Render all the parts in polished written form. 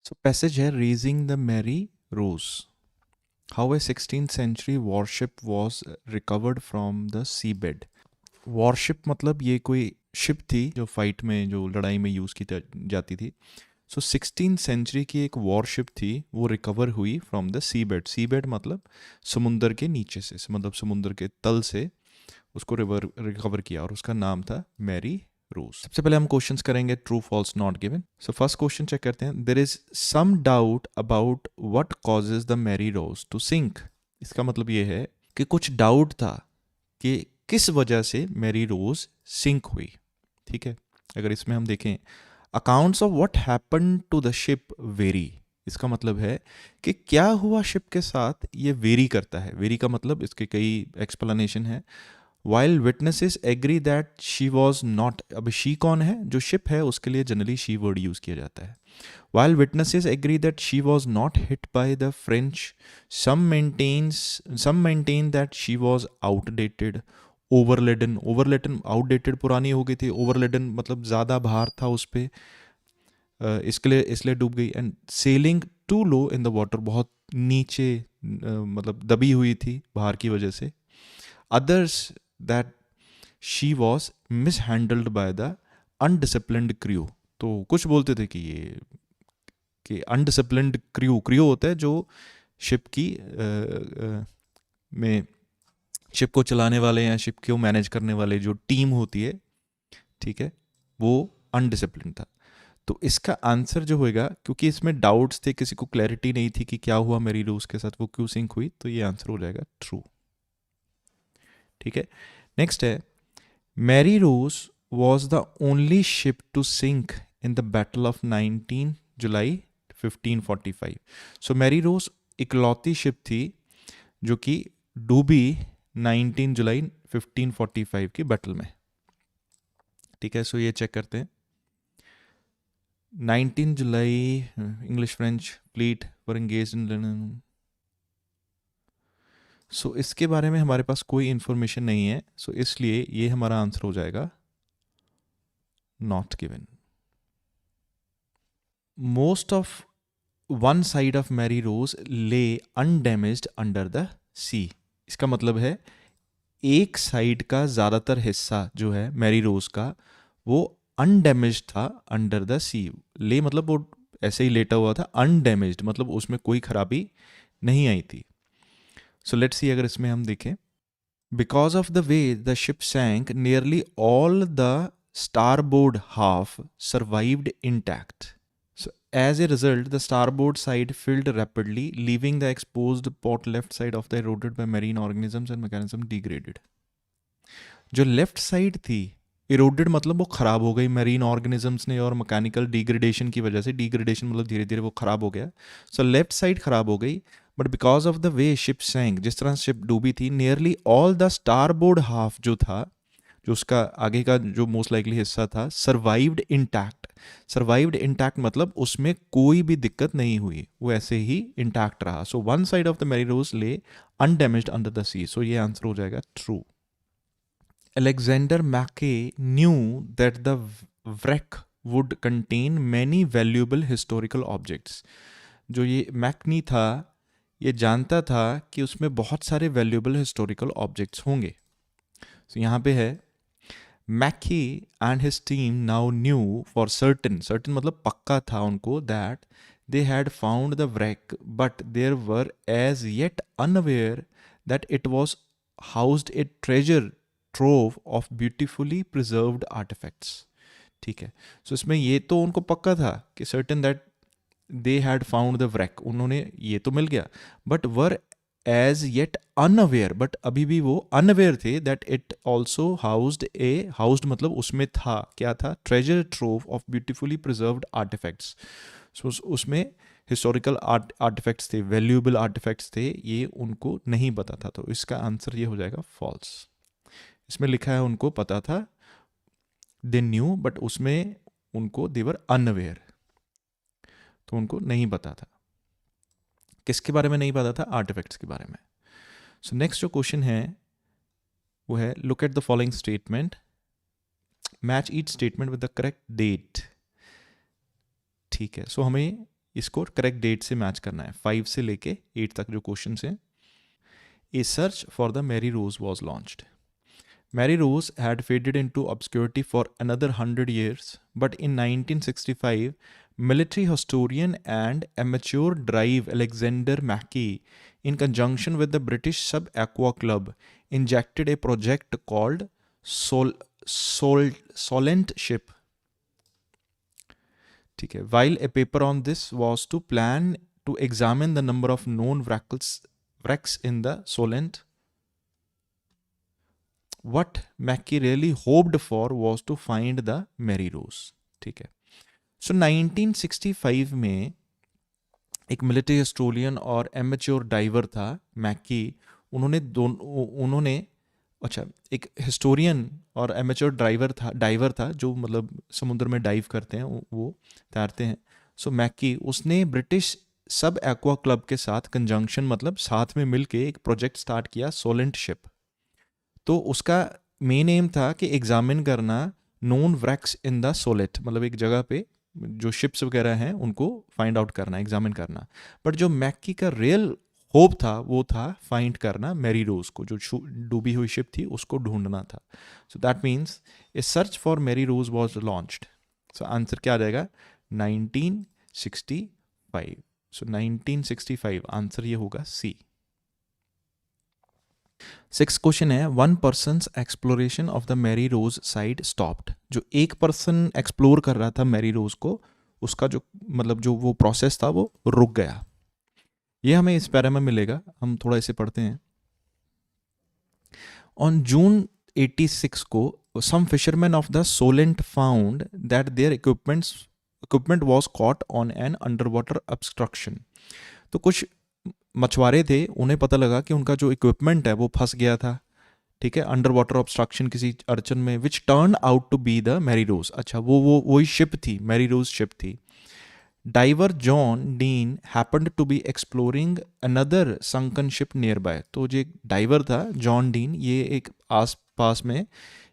सो passage है raising the Mary Rose, how a 16th century warship was recovered from the seabed. Warship मतलब ये कोई ship थी जो फाइट में, जो लड़ाई में यूज़ की जाती थी. सो 16th century की एक वॉरशिप थी, वो रिकवर हुई from the C bed. Seabed मतलब समुंदर के नीचे से, मतलब समुंदर के तल से उसको रिकवर किया और उसका नाम था मैरी रोज. सबसे पहले हम क्वेश्चंस करेंगे true false not given. So first question check करते हैं. There is some doubt about what causes the Mary Rose to sink. इसका मतलब ये है कि कुछ डाउट था कि किस वजह से मैरी रोज सिंक हुई. ठीक है, अगर इसमें हम देखें accounts of what happen to the ship vary. इसका मतलब है कि क्या हुआ शिप के साथ, ये वेरी करता है. वेरी का मतलब इसके कई एक्सप्लेनेशन है. While witnesses agree that she was not. अब शी कौन है? जो शिप है उसके लिए जनरली शी वर्ड यूज किया जाता है. While witnesses agree that she was not hit by the French, some maintain that she was outdated, overladen. Overladen outdated, पुरानी हो गई थी. ओवरलेडन मतलब ज़्यादा भार था उस पर, इसलिए डूब गई. And sailing too low in the water, बहुत नीचे मतलब दबी हुई थी भार की वजह से. Others that she was mishandled by the undisciplined crew. तो कुछ बोलते थे कि ये कि अनडिसिप्लिन्ड क्रू होता है जो शिप की में शिप को चलाने वाले या शिप को मैनेज करने वाले जो टीम होती है, ठीक है, वो अनडिसिप्लिन था. तो इसका आंसर जो होएगा, क्योंकि इसमें डाउट्स थे, किसी को क्लैरिटी नहीं थी कि क्या हुआ मैरी रोज के साथ, वो क्यों सिंक हुई, तो ये आंसर हो जाएगा ट्रू. ठीक है, नेक्स्ट है Mary Rose was the only ship to sink in the battle of 19 July 1545. So Mary Rose इकलौती शिप थी जो कि डूबी 19 जुलाई 1545 की बैटल में. ठीक है, सो ये चेक करते हैं. 19 July English French fleet were engage in. So इसके बारे में हमारे पास कोई इंफॉर्मेशन नहीं है, सो इसलिए ये हमारा आंसर हो जाएगा not given. Most of one side of Mary Rose lay undamaged under the सी. इसका मतलब है एक साइड का ज़्यादातर हिस्सा जो है मैरी रोज का, वो अनडैमेज्ड था अंडर द सी. ले मतलब वो ऐसे ही लेटा हुआ था. अनडैमेज्ड मतलब उसमें कोई खराबी नहीं आई थी. सो लेट्स सी, अगर इसमें हम देखें, because of the way the ship sank nearly all the starboard half survived intact. So as a result, the starboard side filled rapidly, leaving the exposed port left side of the eroded by marine organisms and mechanism degraded. जो left side थी eroded मतलब वो खराब हो गई marine organisms ने और mechanical degradation की वजह से. डिग्रेडेशन मतलब धीरे धीरे वो खराब हो गया. सो लेफ्ट साइड खराब हो गई. But because of the way ship sank, जिस तरह शिप डूबी थी, nearly all the starboard half जो था, जो उसका आगे का जो मोस्ट लाइकली हिस्सा था, सर्वाइव्ड इंटैक्ट. सर्वाइव्ड इंटैक्ट मतलब उसमें कोई भी दिक्कत नहीं हुई, वो ऐसे ही इंटैक्ट रहा. So one side of the Mary Rose lay undamaged under the sea. So ये आंसर हो जाएगा true. Alexander Mackay knew that the wreck would contain many valuable historical objects. जो ये मैकनी था, ये जानता था कि उसमें बहुत सारे वैल्यूएबल हिस्टोरिकल ऑब्जेक्ट्स होंगे. तो यहाँ पे है मैकी and his team now new for certain. Certain मतलब पक्का था उनको, that they had found the wreck but they were as yet unaware that it was housed a treasure trove of beautifully preserved artifacts. ठीक है, सो इसमें ये तो उनको पक्का था कि certain that they had found the wreck, उन्होंने ये तो मिल गया, but were as yet unaware, but अभी भी वो अनअवेयर थे दैट इट ऑल्सो हाउस्ड मतलब उसमें था, क्या था, treasure trove of beautifully preserved artefacts. So उसमें हिस्टोरिकल आर्टिफैक्ट्स थे, वैल्यूएबल आर्टिफैक्ट्स थे, ये उनको नहीं पता था. तो इसका आंसर ये हो जाएगा फॉल्स. इसमें लिखा है उनको पता था, दे न्यू, बट उसमें उनको दे वर अनअवेयर, तो उनको नहीं पता था. किसके बारे में नहीं पता था? आर्टिफैक्ट्स के बारे में. सो नेक्स्ट जो क्वेश्चन है वो है, look at the following statement, match each statement with the correct date. ठीक है, सो हमें इसको करेक्ट डेट से मैच करना है, 5 से लेके 8 तक जो क्वेश्चन हैं. A search for the Mary Rose was launched. Mary Rose had faded into obscurity for another 100 years, but in 1965, military historian and amateur drive Alexander Mackey, in conjunction with the British Sub-Aqua Club, injected a project called Solent Ship. ठीक है. While a paper on this was to plan to examine the number of known wrecks in the Solent, what Mackey really hoped for was to find the Mary Rose. ठीक है. So 1965 में एक military historian और amateur driver था मैकी. उन्होंने अच्छा, एक historian और एमेच्योर डाइवर था जो मतलब समुद्र में डाइव करते हैं, वो तैरते हैं. सो मैकी उसने ब्रिटिश सब एक्वा क्लब के साथ कंजंक्शन मतलब साथ में मिलके एक प्रोजेक्ट स्टार्ट किया, सोलेंट शिप. तो उसका मेन एम था कि एग्जामिन करना नोन व्रैक्स इन द सोलेट, मतलब एक जगह पे जो शिप्स वगैरह हैं उनको फाइंड आउट करना, एग्जामिन करना. बट जो मैकी का रियल होप था वो था फाइंड करना मैरी रोज को, जो डूबी हुई शिप थी उसको ढूंढना था. So that means a search for Mary Rose was launched. So answer क्या आ जाएगा? 1965. सो 1965 आंसर ये होगा सी. 6th क्वेश्चन है, one person's exploration of the Mary Rose site stopped. जो एक पर्सन एक्सप्लोर कर रहा था मैरी रोज को, उसका जो मतलब जो वो प्रोसेस था वो रुक गया. ये हमें इस पैरा में मिलेगा, हम थोड़ा इसे पढ़ते हैं. ऑन जून 86 को some fisherman of the Solent found that their equipment was caught on an under water obstruction. तो कुछ मछुआरे थे, उन्हें पता लगा कि उनका जो इक्विपमेंट है वो फंस गया था. ठीक है, अंडर वाटर ऑब्स्ट्रक्शन किसी अड़चन में, which turn out to be the Mary Rose. अच्छा, वो वही शिप थी, मैरी रोज शिप थी. Diver John Dean happened to be exploring another sunken ship nearby. तो जो एक डाइवर था जॉन डीन, ये एक आस पास में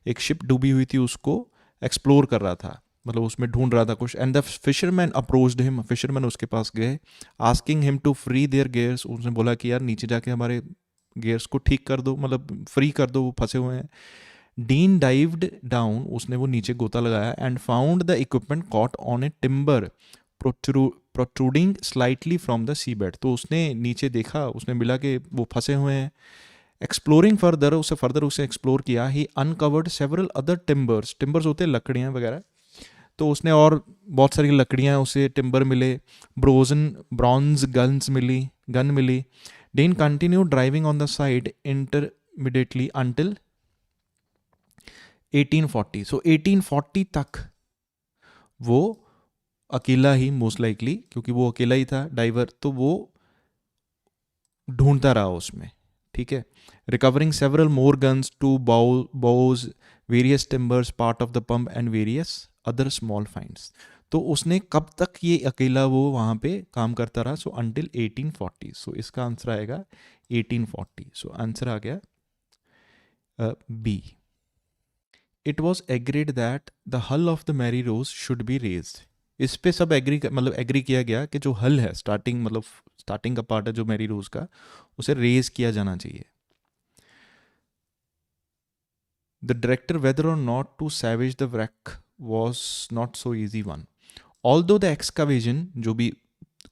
एक शिप डूबी हुई थी उसको एक्सप्लोर कर रहा था, मतलब उसमें ढूंढ रहा था कुछ. And the fisherman approached him, fisherman उसके पास गए, asking him to free their gears. उसने बोला कि यार नीचे जाके हमारे गियर्स को ठीक कर दो, मतलब फ्री कर दो, वो फंसे हुए हैं. डीन डाइव्ड डाउन, उसने वो नीचे गोता लगाया, and found the equipment caught on a timber protruding slightly from the C bed. तो उसने नीचे देखा, उसने मिला कि वो फंसे हुए हैं. एक्सप्लोरिंग फर्दर, उसे एक्सप्लोर किया. ही अनकवर्ड सेवरल अदर टिम्बर्स होते हैं लकड़ियाँ वगैरह, तो उसने और बहुत सारी लकड़ियाँ उसे टिम्बर मिले. ब्रॉन्ज गन मिली. Then continue driving on the site intermediately until 1840. So 1840 तक वो अकेला ही, मोस्ट लाइकली क्योंकि वो अकेला ही था डाइवर, तो वो ढूंढता रहा उसमें. ठीक है, recovering several more guns, two bows, various timbers, part of the pump and various other small finds. तो उसने कब तक ये अकेला वो वहाँ पे काम करता रहा? So until 1840. सो इसका आंसर आएगा 1840. सो आंसर आ गया B. It was agreed that the hull of the Mary Rose should be raised. इस पे सब एग्री किया गया कि जो हल है, स्टार्टिंग का पार्ट है जो मैरी रोज का, उसे रेज किया जाना चाहिए. द डायरेक्टर वेदर और नॉट टू सैवेज the wreck was not so easy one. Although the excavation, जो भी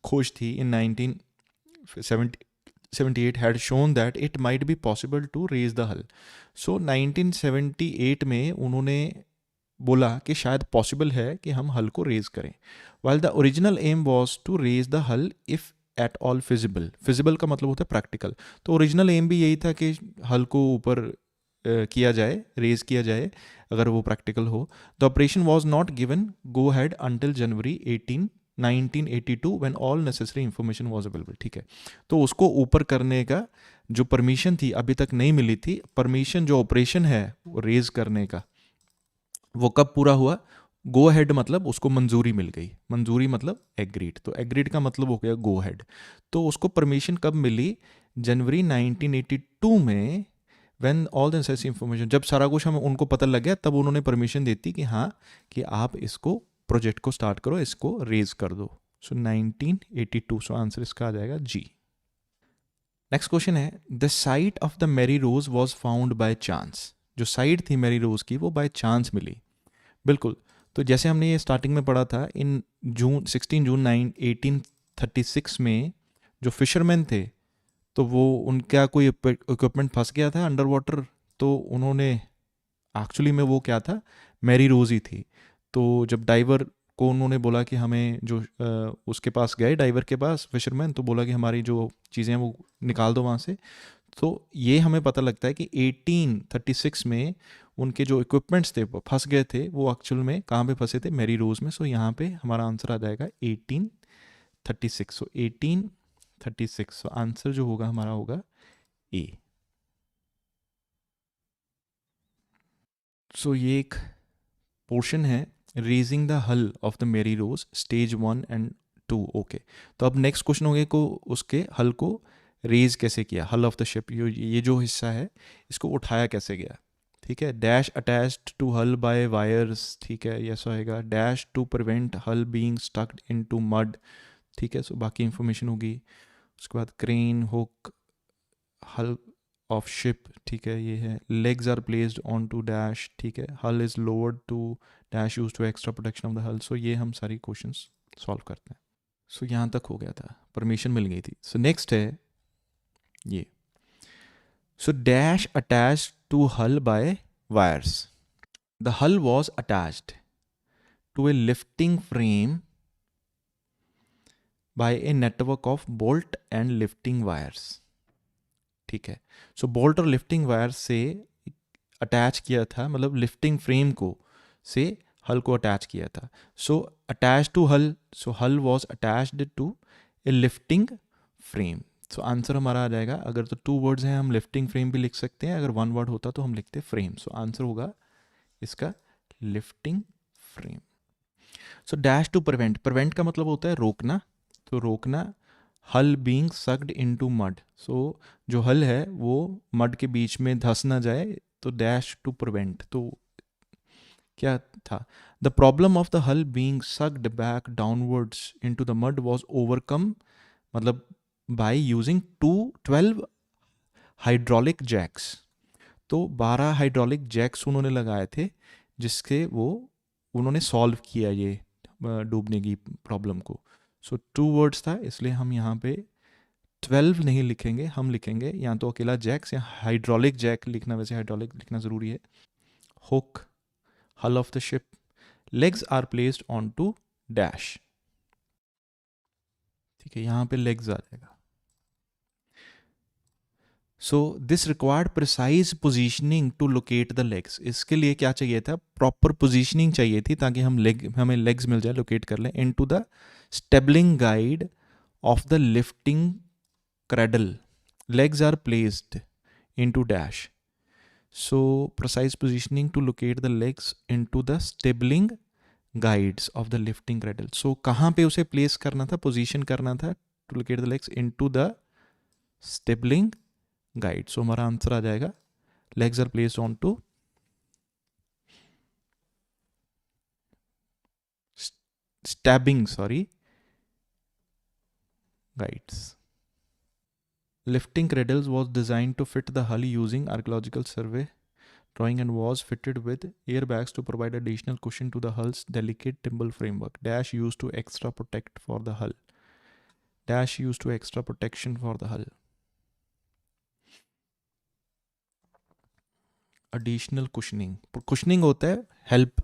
खोज थी in 1978 had shown that it might be possible to raise the hull. So 1978 में उन्होंने बोला कि शायद पॉसिबल है कि हम हल को रेज करें. While the original aim was to raise the hull if at all feasible. Feasible का मतलब होता है प्रैक्टिकल. तो ओरिजिनल एम भी यही था कि हल को ऊपर किया जाए, रेज किया जाए अगर वो प्रैक्टिकल हो. The operation was not given go had until January 1982 when all necessary information was available. ठीक है, तो उसको ऊपर करने का जो परमिशन थी अभी तक नहीं मिली थी. परमिशन जो ऑपरेशन है वो रेज करने का, वो कब पूरा हुआ? गो हेड मतलब उसको मंजूरी मिल गई, मंजूरी मतलब एग्रीड. तो एग्रीड का मतलब हो गया गो हेड. तो उसको परमिशन कब मिली? जनवरी 1982 में, when all the necessary information, जब सारा कुछ हमें उनको पता लग गया, तब उन्होंने परमिशन देती कि हाँ, कि आप इसको प्रोजेक्ट को स्टार्ट करो, इसको रेज कर दो. सो 1982, सो आंसर इसका आ जाएगा जी। नेक्स्ट क्वेश्चन है, the site of the Mary Rose was found by chance. जो साइट थी मैरी रोज की वो बाय चांस मिली। बिल्कुल, तो जैसे हमने ये स्टार्टिंग में पढ़ा था, इन 16 जून 1836 में जो फिशरमैन थे, तो वो उनका कोई इक्विपमेंट फंस गया था अंडर वाटर, तो उन्होंने एक्चुअली में वो क्या था, मैरी रोज ही थी। तो जब डाइवर को उन्होंने बोला कि हमें जो उसके पास गए, डाइवर के पास, फिशरमैन, तो बोला कि हमारी जो चीज़ें हैं वो निकाल दो वहाँ से। तो ये हमें पता लगता है कि 1836 में उनके जो इक्विपमेंट्स थे वो फंस गए थे, वो एक्चुअल में कहाँ पे फंसे थे, मैरी रोज में। सो यहाँ पे हमारा आंसर आ जाएगा 1836। सो 1836, सो आंसर जो होगा हमारा होगा ए। सो ये एक पोर्शन है, raising the hull of the Mary Rose stage 1 and 2। Okay, तो अब नेक्स्ट क्वेश्चन हो गया को उसके हल को रेज कैसे किया, हल ऑफ द शिप, ये जो हिस्सा है इसको उठाया कैसे गया। ठीक है, dash attached to hull by wires, ठीक है, ये ऐसा होएगा। Dash to prevent hull being stucked into mud, ठीक है, सो बाकी इंफॉर्मेशन होगी। उसके बाद crane, hook, hull of ship, ठीक है, ये है। Legs are placed on to dash, ठीक है। Hull is lowered to dash use to extra protection of the hull. So ये हम सारी क्वेश्चंस सॉल्व करते हैं। सो यहाँ तक हो गया था, परमिशन मिल गई थी। सो नेक्स्ट है ये, so dash attached to hull by wires. The hull was attached to a lifting frame by a network of bolt and lifting wires. ठीक है, सो बोल्ट और लिफ्टिंग वायर से अटैच किया था, मतलब लिफ्टिंग फ्रेम को से हल को अटैच किया था। So attach to hull, so hull was attached to a lifting frame. So answer हमारा आ जाएगा, अगर तो 2 वर्ड्स हैं हम लिफ्टिंग फ्रेम भी लिख सकते हैं, अगर 1 वर्ड होता तो हम लिखते फ्रेम। सो आंसर होगा इसका lifting frame. So dash to prevent, prevent का मतलब होता है रोकना, तो रोकना hull being sucked into mud. So जो हल है वो मड के बीच में धंस ना जाए, तो डैश टू प्रिवेंट। तो क्या था, द प्रॉब्लम ऑफ द हल being sucked back downwards into the mud was overcome, मतलब बाय यूजिंग 12 हाइड्रोलिक जैक्स। तो 12 हाइड्रोलिक जैक्स उन्होंने लगाए थे, जिसके वो उन्होंने सॉल्व किया ये डूबने की प्रॉब्लम को। सो 2 वर्ड्स था, इसलिए हम यहाँ पे 12 नहीं लिखेंगे, हम लिखेंगे या तो अकेला जैक्स या हाइड्रोलिक जैक लिखना, वैसे हाइड्रोलिक लिखना ज़रूरी है। Hook, hull of the ship, legs are placed on to dash, ठीक है, यहाँ पे लेग्स आ जाएगा। So this required precise positioning to locate the legs. इसके लिए क्या चाहिए था, प्रॉपर पोजिशनिंग चाहिए थी, ताकि हमें लेग्स मिल जाए, लोकेट कर लें। Into the stabling guide of the lifting cradle, legs are placed into dash. So precise positioning to locate the legs into the stabling guides of the lifting cradle. So कहाँ पे उसे place करना था, position करना था, to locate the legs into the stabling guide. So हमारा answer आ जाएगा, legs are placed onto stabbing guides. Lifting cradles was designed to fit the hull using archaeological survey drawing and was fitted with airbags to provide additional cushion to the hull's delicate timber framework. Dash used to extra protect for the hull. Dash used to extra protection for the hull. Additional cushioning. Cushioning होता है help,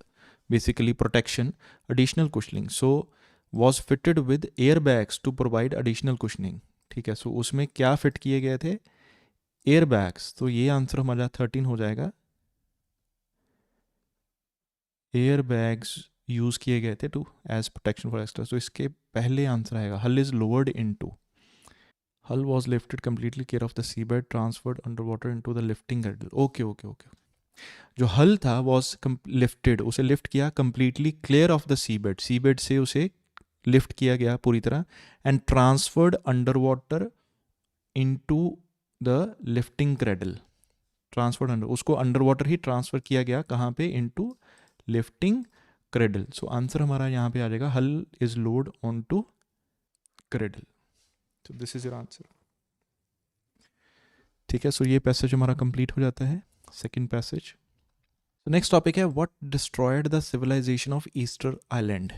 basically protection. Additional cushioning. So was fitted with airbags to provide additional cushioning. ठीक है, सो उसमें क्या fit किए गए थे, air bags. तो ये आंसर हमारा 13 हो जाएगा, एयर बैग्स यूज किए गए थे to edge protection for extra. तो इसके पहले आंसर आएगा, hull is lowered into, hull was lifted completely clear of the C bed transferred under water into the lifting girdle. Okay okay okay, जो hull था was lifted, उसे lift किया completely clear of the C bed से उसे lift किया गया पूरी तरह, and transferred under water into the lifting cradle. Transferred under, उसको अंडर वाटर ही ट्रांसफर किया गया, कहाँ पे, into lifting cradle. So answer हमारा यहाँ पे आ जाएगा, hull is load on to cradle. तो दिस इज योर आंसर। ठीक है, सो ये पैसेज हमारा कंप्लीट हो जाता है, सेकंड पैसेज। नेक्स्ट टॉपिक है what destroyed the civilization of Easter Island.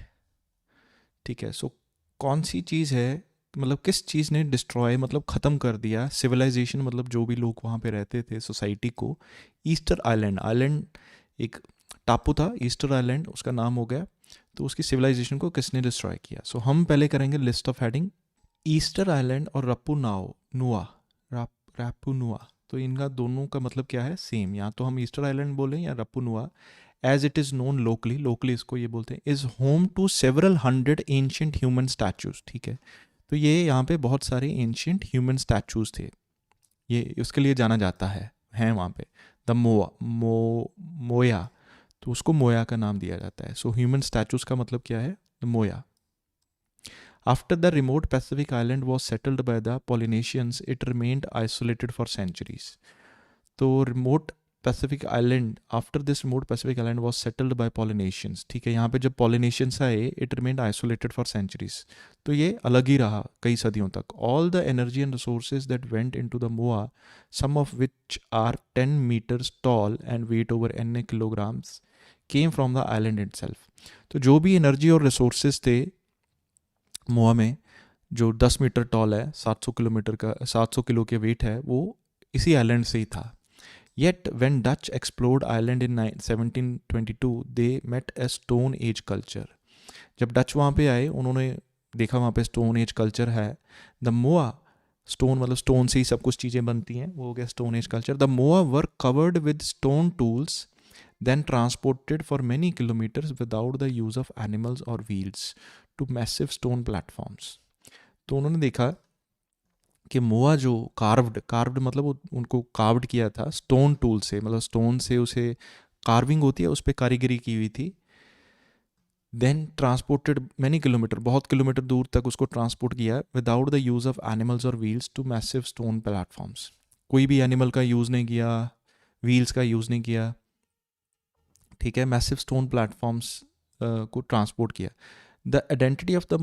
ठीक है, सो कौन सी चीज़ है, मतलब किस चीज़ ने डिस्ट्रॉय मतलब ख़त्म कर दिया सिविलाइजेशन, मतलब जो भी लोग वहाँ पे रहते थे सोसाइटी को। ईस्टर आइलैंड, आइलैंड एक टापू था ईस्टर आइलैंड, उसका नाम हो गया, तो उसकी सिविलाइजेशन को किसने डिस्ट्रॉय किया। सो हम पहले करेंगे list of heading. Easter island और रप्पू नाओ नुआ, रप्पू नुआ, तो इनका दोनों का मतलब क्या है, सेम। या तो हम ईस्टर आइलैंड बोलें या Rapa Nui, as it is known locally, locally इसको ये बोलते हैं, is home to several hundred ancient human statues. ठीक है, तो ये यहाँ पे बहुत सारे एंशियंट ह्यूमन स्टैचूज थे, ये उसके लिए जाना जाता है वहाँ पे। द मोया, तो उसको मोया का नाम दिया जाता है। सो ह्यूमन स्टैचूज का मतलब क्या है, मोया। After the remote Pacific island was settled by the Polynesians, it remained isolated for centuries. तो remote Pacific island, after this remote Pacific island was settled by Polynesians, ठीक है, यहाँ पे जब Polynesians आए, it remained isolated for centuries. तो ये अलग ही रहा कई सदियों तक. All the energy and resources that went into the Moa, some of which are 10 meters tall and weight over n kilograms, came from the island itself. तो जो भी एनर्जी और रिसोर्सेज थे मोआ में, जो 10 मीटर टॉल है, 700 किलोमीटर का 700 kilo के वेट है, वो इसी आइलैंड से ही था. Yet when Dutch explored island in 1722 they met a stone age culture. जब डच वहाँ पे आए, उन्होंने देखा वहाँ पे स्टोन एज कल्चर है. द मोआ, स्टोन मतलब स्टोन से ही सब कुछ चीज़ें बनती हैं, वो हो गया stone age culture. The moai were covered with stone tools then transported for many kilometers without the use of animals or wheels to massive stone platforms. तो उन्होंने देखा कि मोआ जो कार्व्ड मतलब उनको कार्व्ड किया था स्टोन टूल से, मतलब स्टोन से उसे कार्विंग होती है, उस पर कारीगरी की हुई थी. देन ट्रांसपोर्टेड मैनी किलोमीटर, बहुत किलोमीटर दूर तक उसको ट्रांसपोर्ट किया without the use of animals और wheels to massive stone platforms. कोई भी एनिमल का यूज़ नहीं किया, व्हील्स का यूज़ नहीं किया, ठीक है, मैसिव स्टोन प्लेटफॉर्म्स को ट्रांसपोर्ट किया. The identity of the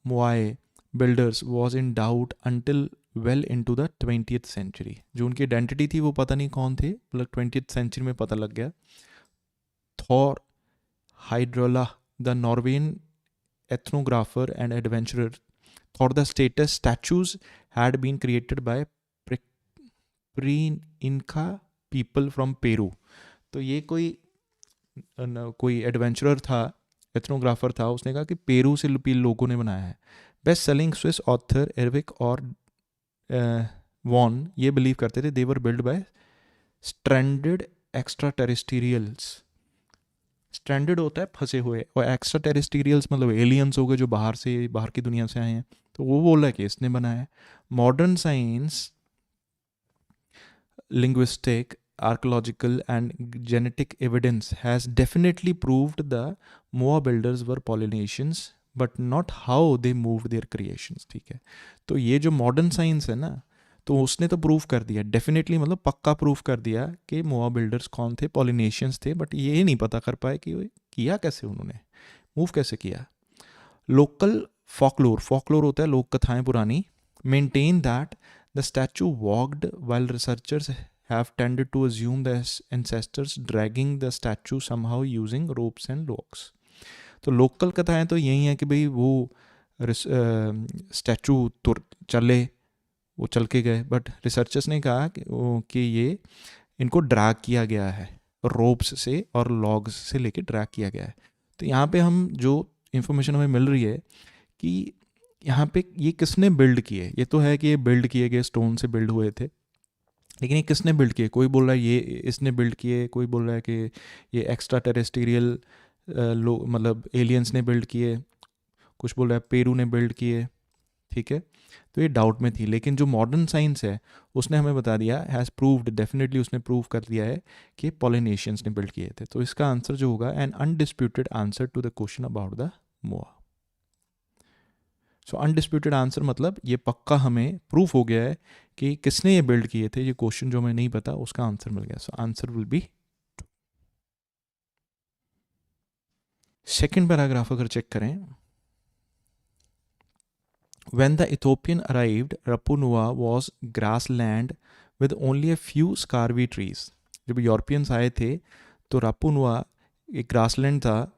moai builders was in doubt until well into the 20th century. जो उनकी आइडेंटिटी थी वो पता नहीं कौन थे, मतलब 20th सेंचुरी में पता लग गया. Thor Heyerdahl, the Norwegian ethnographer and adventurer, thought the status statues had been created by pre-Inca people from Peru. तो ये कोई एडवेंचरर था, एथनोग्राफर था, उसने कहा कि पेरू से लोगों ने बनाया है. Best selling Swiss author Erich और वॉन ये बिलीव करते थे they were build by stranded extraterrestrials. Stranded होता है फंसे हुए, और एक्स्ट्रा टेरेस्टेरियल्स मतलब एलियंस हो गए जो बाहर की दुनिया से आए हैं. तो वो बोल रहा है कि इसने बनाया है. Modern science, linguistic, archaeological and genetic evidence has definitely proved the Moa builders were Polynesians, but not how they moved their creations. ठीक है, तो ये जो मॉडर्न साइंस है ना, तो उसने तो प्रूव कर दिया, डेफिनेटली मतलब पक्का प्रूव कर दिया कि मोआ बिल्डर्स कौन थे, पॉलिनेशियंस थे, बट ये नहीं पता कर पाए कि किया कैसे, उन्होंने मूव कैसे किया. लोकल फॉकलोर होता है लोक कथाएं पुरानी, maintain that the statue walked while researchers have tended to assume the ancestors dragging the statue somehow using ropes and logs. तो लोकल कथाएं तो यही है कि भाई वो स्टैचू तो चले, वो चल के गए, बट रिसर्चर्स ने कहा कि ये इनको ड्रैग किया गया है, रोप्स से और लॉग्स से लेके ड्रैग किया गया है. तो यहाँ पे हम जो इंफॉर्मेशन हमें मिल रही है कि यहाँ पे ये किसने बिल्ड किए, ये तो है कि ये बिल्ड किए गए स्टोन से बिल्ड हुए थे, लेकिन ये किसने बिल्ड किए. कोई बोल रहा है ये इसने बिल्ड किए, कोई बोल रहा है कि ये एक्स्ट्रा टेरेस्टेरियल मतलब एलियंस ने बिल्ड किए, कुछ बोल रहा है पेरू ने बिल्ड किए. ठीक है, तो ये डाउट में थी, लेकिन जो मॉडर्न साइंस है उसने हमें बता दिया, हैज़ प्रूव्ड, डेफिनेटली उसने प्रूव कर दिया है कि पॉलिनेशियंस ने बिल्ड किए थे. तो इसका आंसर जो होगा an undisputed answer to the question about the moai. So undisputed answer मतलब ये पक्का हमें प्रूफ हो गया है कि किसने ये बिल्ड किए थे. ये क्वेश्चन जो हमें नहीं पता उसका आंसर मिल गया. So answer will be. Second paragraph अगर चेक करें, When the Ethiopian arrived, Rapunua was grassland with only a few scarvy trees. जब यूरोपियंस आए थे तो रापुनुआ एक ग्रासलैंड था,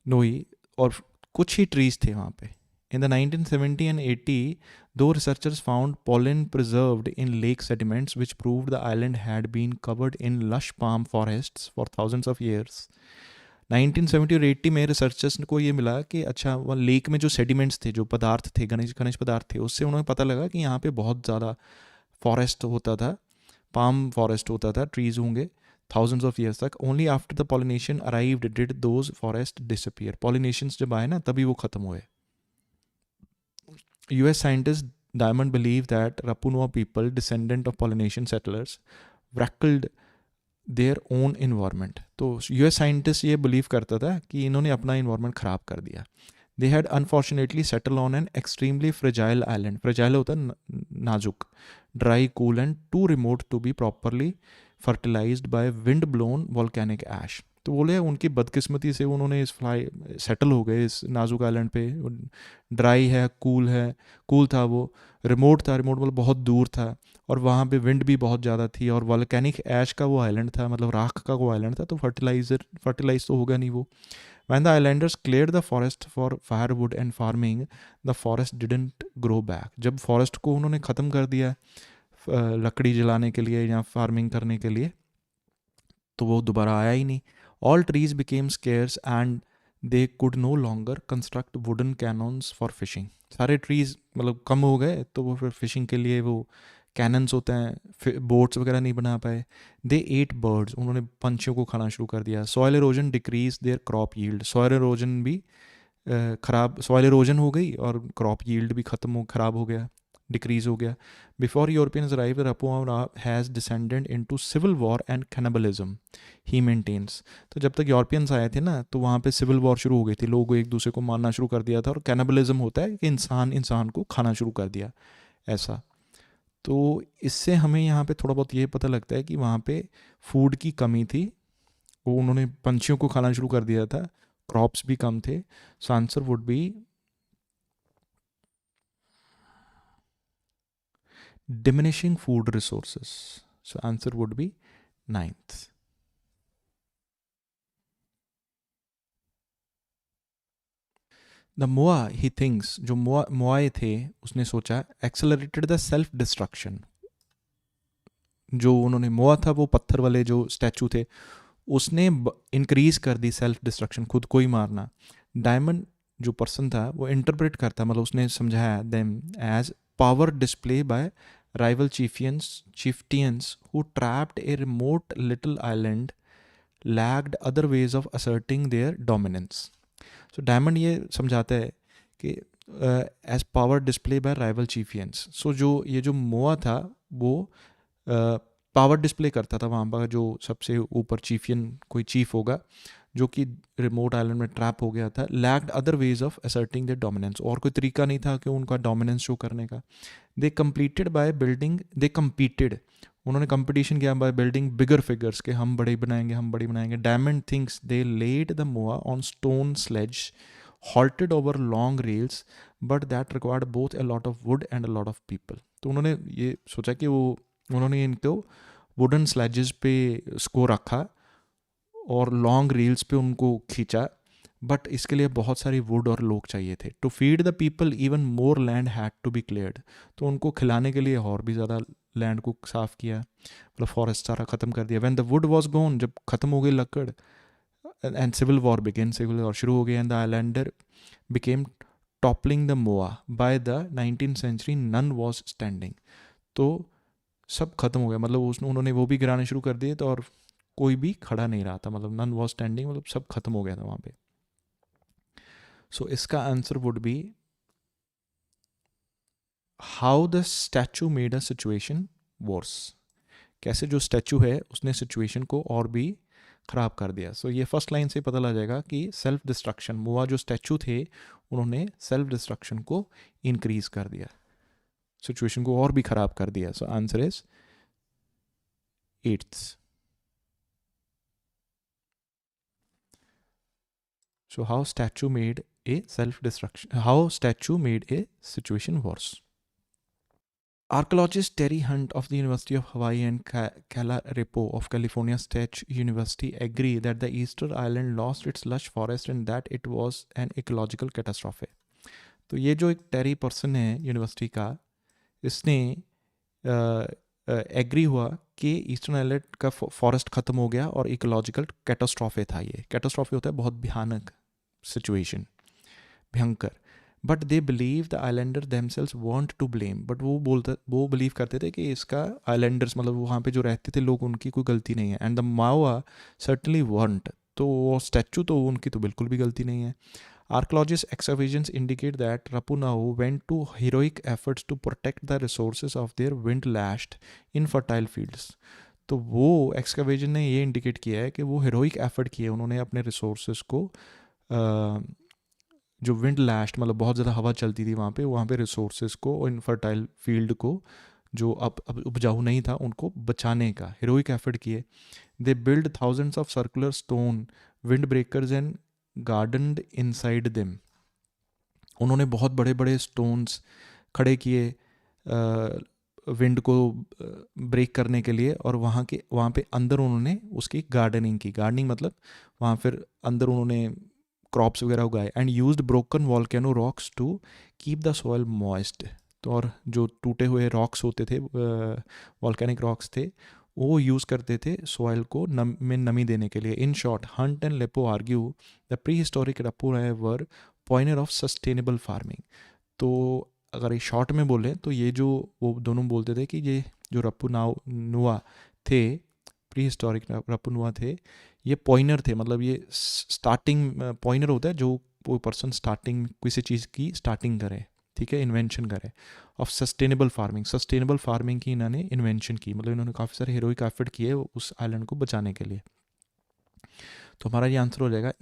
नोई, और कुछ ही ट्रीज थे वहाँ पे. In the 1970 and 80, though researchers found pollen preserved in lake sediments which proved the island had been covered in lush palm forests for thousands of years. 1970 और 80 में रिसर्चर्स को ये मिला कि अच्छा वह लेक में जो सेडिमेंट्स थे, जो पदार्थ थे, खनिज पदार्थ थे, उससे उन्हें पता लगा कि यहाँ पे बहुत ज़्यादा फॉरेस्ट होता था, पाम फॉरेस्ट होता था, ट्रीज होंगे thousands of years तक. Only after the pollination arrived did those forests disappear. Pollinations जब आए ना तभी वो ख़त्म हुए. US scientist Diamond believe that Rapunua people, descendant of Polynesian settlers, wreckled their own environment. तो US scientist ये believe करता था कि इन्होंने अपना environment ख़राब कर दिया. They had unfortunately settled on an extremely fragile island. Fragile होता है नाजुक, dry, cool and too remote to be properly fertilized by wind-blown volcanic ash. तो बोले उनकी बदकिस्मती से उन्होंने इस सेटल हो गए इस नाजुक आइलैंड पे. ड्राई है, कूल था, वो रिमोट था, रिमोट मतलब बहुत दूर था, और वहाँ पे विंड भी बहुत ज़्यादा थी, और वॉल्केनिक ऐश का वो आइलैंड था, मतलब राख का वो आइलैंड था, तो फर्टिलाइज तो होगा नहीं वो. When the islanders cleared the forest for firewood and farming, the forest didn't grow back. जब फॉरेस्ट को उन्होंने ख़त्म कर दिया लकड़ी जलाने के लिए या फार्मिंग करने के लिए, तो वो दोबारा आया ही नहीं. All trees became scarce and they could no longer construct wooden cannons for fishing. सारे ट्रीज मतलब कम हो गए, तो वो फिर फिशिंग के लिए वो कैनन्स होते हैं, बोट्स वगैरह नहीं बना पाए. दे एट बर्ड्स, उन्होंने पंछियों को खाना शुरू कर दिया. Soil halogen decrease there crop yield. Soil halogen भी सॉयल एरोजन हो गई और क्रॉप यील्ड भी ख़राब हो गया, डिक्रीज हो गया. Before Europeans arrive, Rapa Nui has descended into civil war and cannibalism, he maintains. तो जब तक यूरोपियंस आए थे ना, तो वहाँ पे सिविल वॉर शुरू हो गई थी, लोगों एक दूसरे को मारना शुरू कर दिया था, और कैनिबलिज्म होता है कि इंसान को खाना शुरू कर दिया, ऐसा. तो इससे हमें यहाँ पे थोड़ा बहुत ये पता लगता है कि वहाँ पे फूड की कमी थी, वो उन्होंने पंछियों को खाना शुरू कर दिया था, क्रॉप्स भी कम थे. सो answer would B diminishing food resources. So answer would be 9th. The Moa, he thinks, जो मोआए थे, उसने सोचा, accelerated the self destruction. जो उन्होंने मोआ था, वो पत्थर वाले जो स्टैचू थे, उसने इंक्रीज कर दी सेल्फ डिस्ट्रक्शन, खुद को ही मारना. डायमंड जो पर्सन था वो इंटरप्रेट करता, मतलब उसने समझाया them as power display by rival chieftains who trapped a remote little island lacked other ways of asserting their dominance. So Diamond ये समझाता है कि as power display by rival chieftains. So जो ये जो मोआ था वो पावर डिस्प्ले करता था वहाँ पर, जो सबसे ऊपर चीफियन कोई चीफ होगा जो कि रिमोट आइलैंड में ट्रैप हो गया था. Lacked other ways of asserting there dominance, और कोई तरीका नहीं था कि उनका डोमिनेंस शो करने का. दे कम्पीटेड, उन्होंने कंपटीशन किया बाय बिल्डिंग बिगर फिगर्स के हम बड़ी बनाएंगे. Diamond thinks they led the moai on stone sledges halted over long rails, but that required both a lot of wood and a lot of people. तो उन्होंने ये सोचा कि उन्होंने इनको वुडन स्लेजेस पे उसको रखा और लॉन्ग रील्स पे उनको खींचा, बट इसके लिए बहुत सारी वुड और लोग चाहिए थे. To feed the people even more land had to be cleared. तो उनको खिलाने के लिए और भी ज़्यादा लैंड को साफ़ किया, मतलब फॉरेस्ट सारा ख़त्म कर दिया. When the wood was gone, जब ख़त्म हो गई लकड़, and civil war began, civil war शुरू हो गई. And the islander became toppling the moai. By the 19th century none was standing. तो सब खत्म हो गया, मतलब उन्होंने वो भी गिराने शुरू कर दिए, तो और कोई भी खड़ा नहीं रहा था, मतलब नन वॉज स्टैंडिंग, मतलब सब खत्म हो गया था वहाँ पे. सो इसका answer would B how the statue made a situation worse. कैसे जो स्टैचू है उसने सिचुएशन को और भी ख़राब कर दिया. सो ये फर्स्ट लाइन से पता लग जाएगा कि सेल्फ डिस्ट्रक्शन, मोआ जो स्टैचू थे उन्होंने सेल्फ डिस्ट्रक्शन को इंक्रीज कर दिया, सिचुएशन को और भी ख़राब कर दिया. सो answer is 8th. So how statue made a self-destruction, how statue made a situation worse. Archaeologist Terry Hunt of the University of Hawaii and Kala Repo of California State University agree that the Easter Island lost its lush forest and that it was an ecological catastrophe. तो ये जो एक टेरी person है university का, इसने agree हुआ कि eastern island का फॉरेस्ट ख़त्म हो गया और इकोलॉजिकल कैटास्ट्रॉफे था. ये कैटास्ट्रॉफे होता है बहुत भयानक सिचुएशन, भयंकर. But they believe the islander themselves want to blame. But वो बिलीव करते थे कि इसका आइलैंडर्स मतलब वहाँ पे जो रहते थे लोग, उनकी कोई गलती नहीं है. And the moai certainly want. तो वो स्टैचू तो उनकी तो बिल्कुल भी गलती नहीं है. Archaeologists' excavations indicate that Rapunau went to heroic efforts to protect the resources of their wind-lashed, infertile fields. तो वो एक्सकवेशन ने ये इंडिकेट किया है कि वो हीरोइक एफर्ट किए उन्होंने अपने रिसोर्सेज को, जो विंड लैश्ड मतलब बहुत ज़्यादा हवा चलती थी वहाँ पे रिसोर्सेज को और इनफर्टाइल फील्ड को जो अब उपजाऊ नहीं था उनको बचाने का हीरोइक एफर्ट किए. They build thousands of circular stone windbreakers and gardened inside them. उन्होंने बहुत बड़े बड़े स्टोन्स खड़े किए विंड को ब्रेक करने के लिए, और वहाँ पे अंदर उन्होंने उसकी गार्डनिंग की. गार्डनिंग मतलब वहाँ फिर अंदर उन्होंने क्रॉप्स वगैरह उगाए. And used broken volcano rocks to keep the soil moist. तो और जो टूटे हुए रॉक्स होते थे, वॉल्केनिक रॉक्स थे, वो यूज़ करते थे सॉइल को में नमी देने के लिए. In short, Hunt and Lipo argue the prehistoric Rapa Nui were pioneer of sustainable farming. तो अगर ये शॉर्ट में बोलें तो ये जो वो दोनों बोलते थे कि ये जो रपुनुआ थे, प्री हिस्टोरिक रपुनुआ थे, ये पॉइनर थे. मतलब ये स्टार्टिंग पॉइनर होता है जो कोई पर्सन स्टार्टिंग किसी चीज़ की स्टार्टिंग करे, ठीक है, इन्वेंशन करे. Of sustainable farming, sustainable farming की इन्होंने इन्वेंशन की. मतलब इन्होंने काफ़ी सारे हीरोइक एफर्ट किए उस आइलैंड को बचाने के लिए. तो हमारा ये आंसर हो जाएगा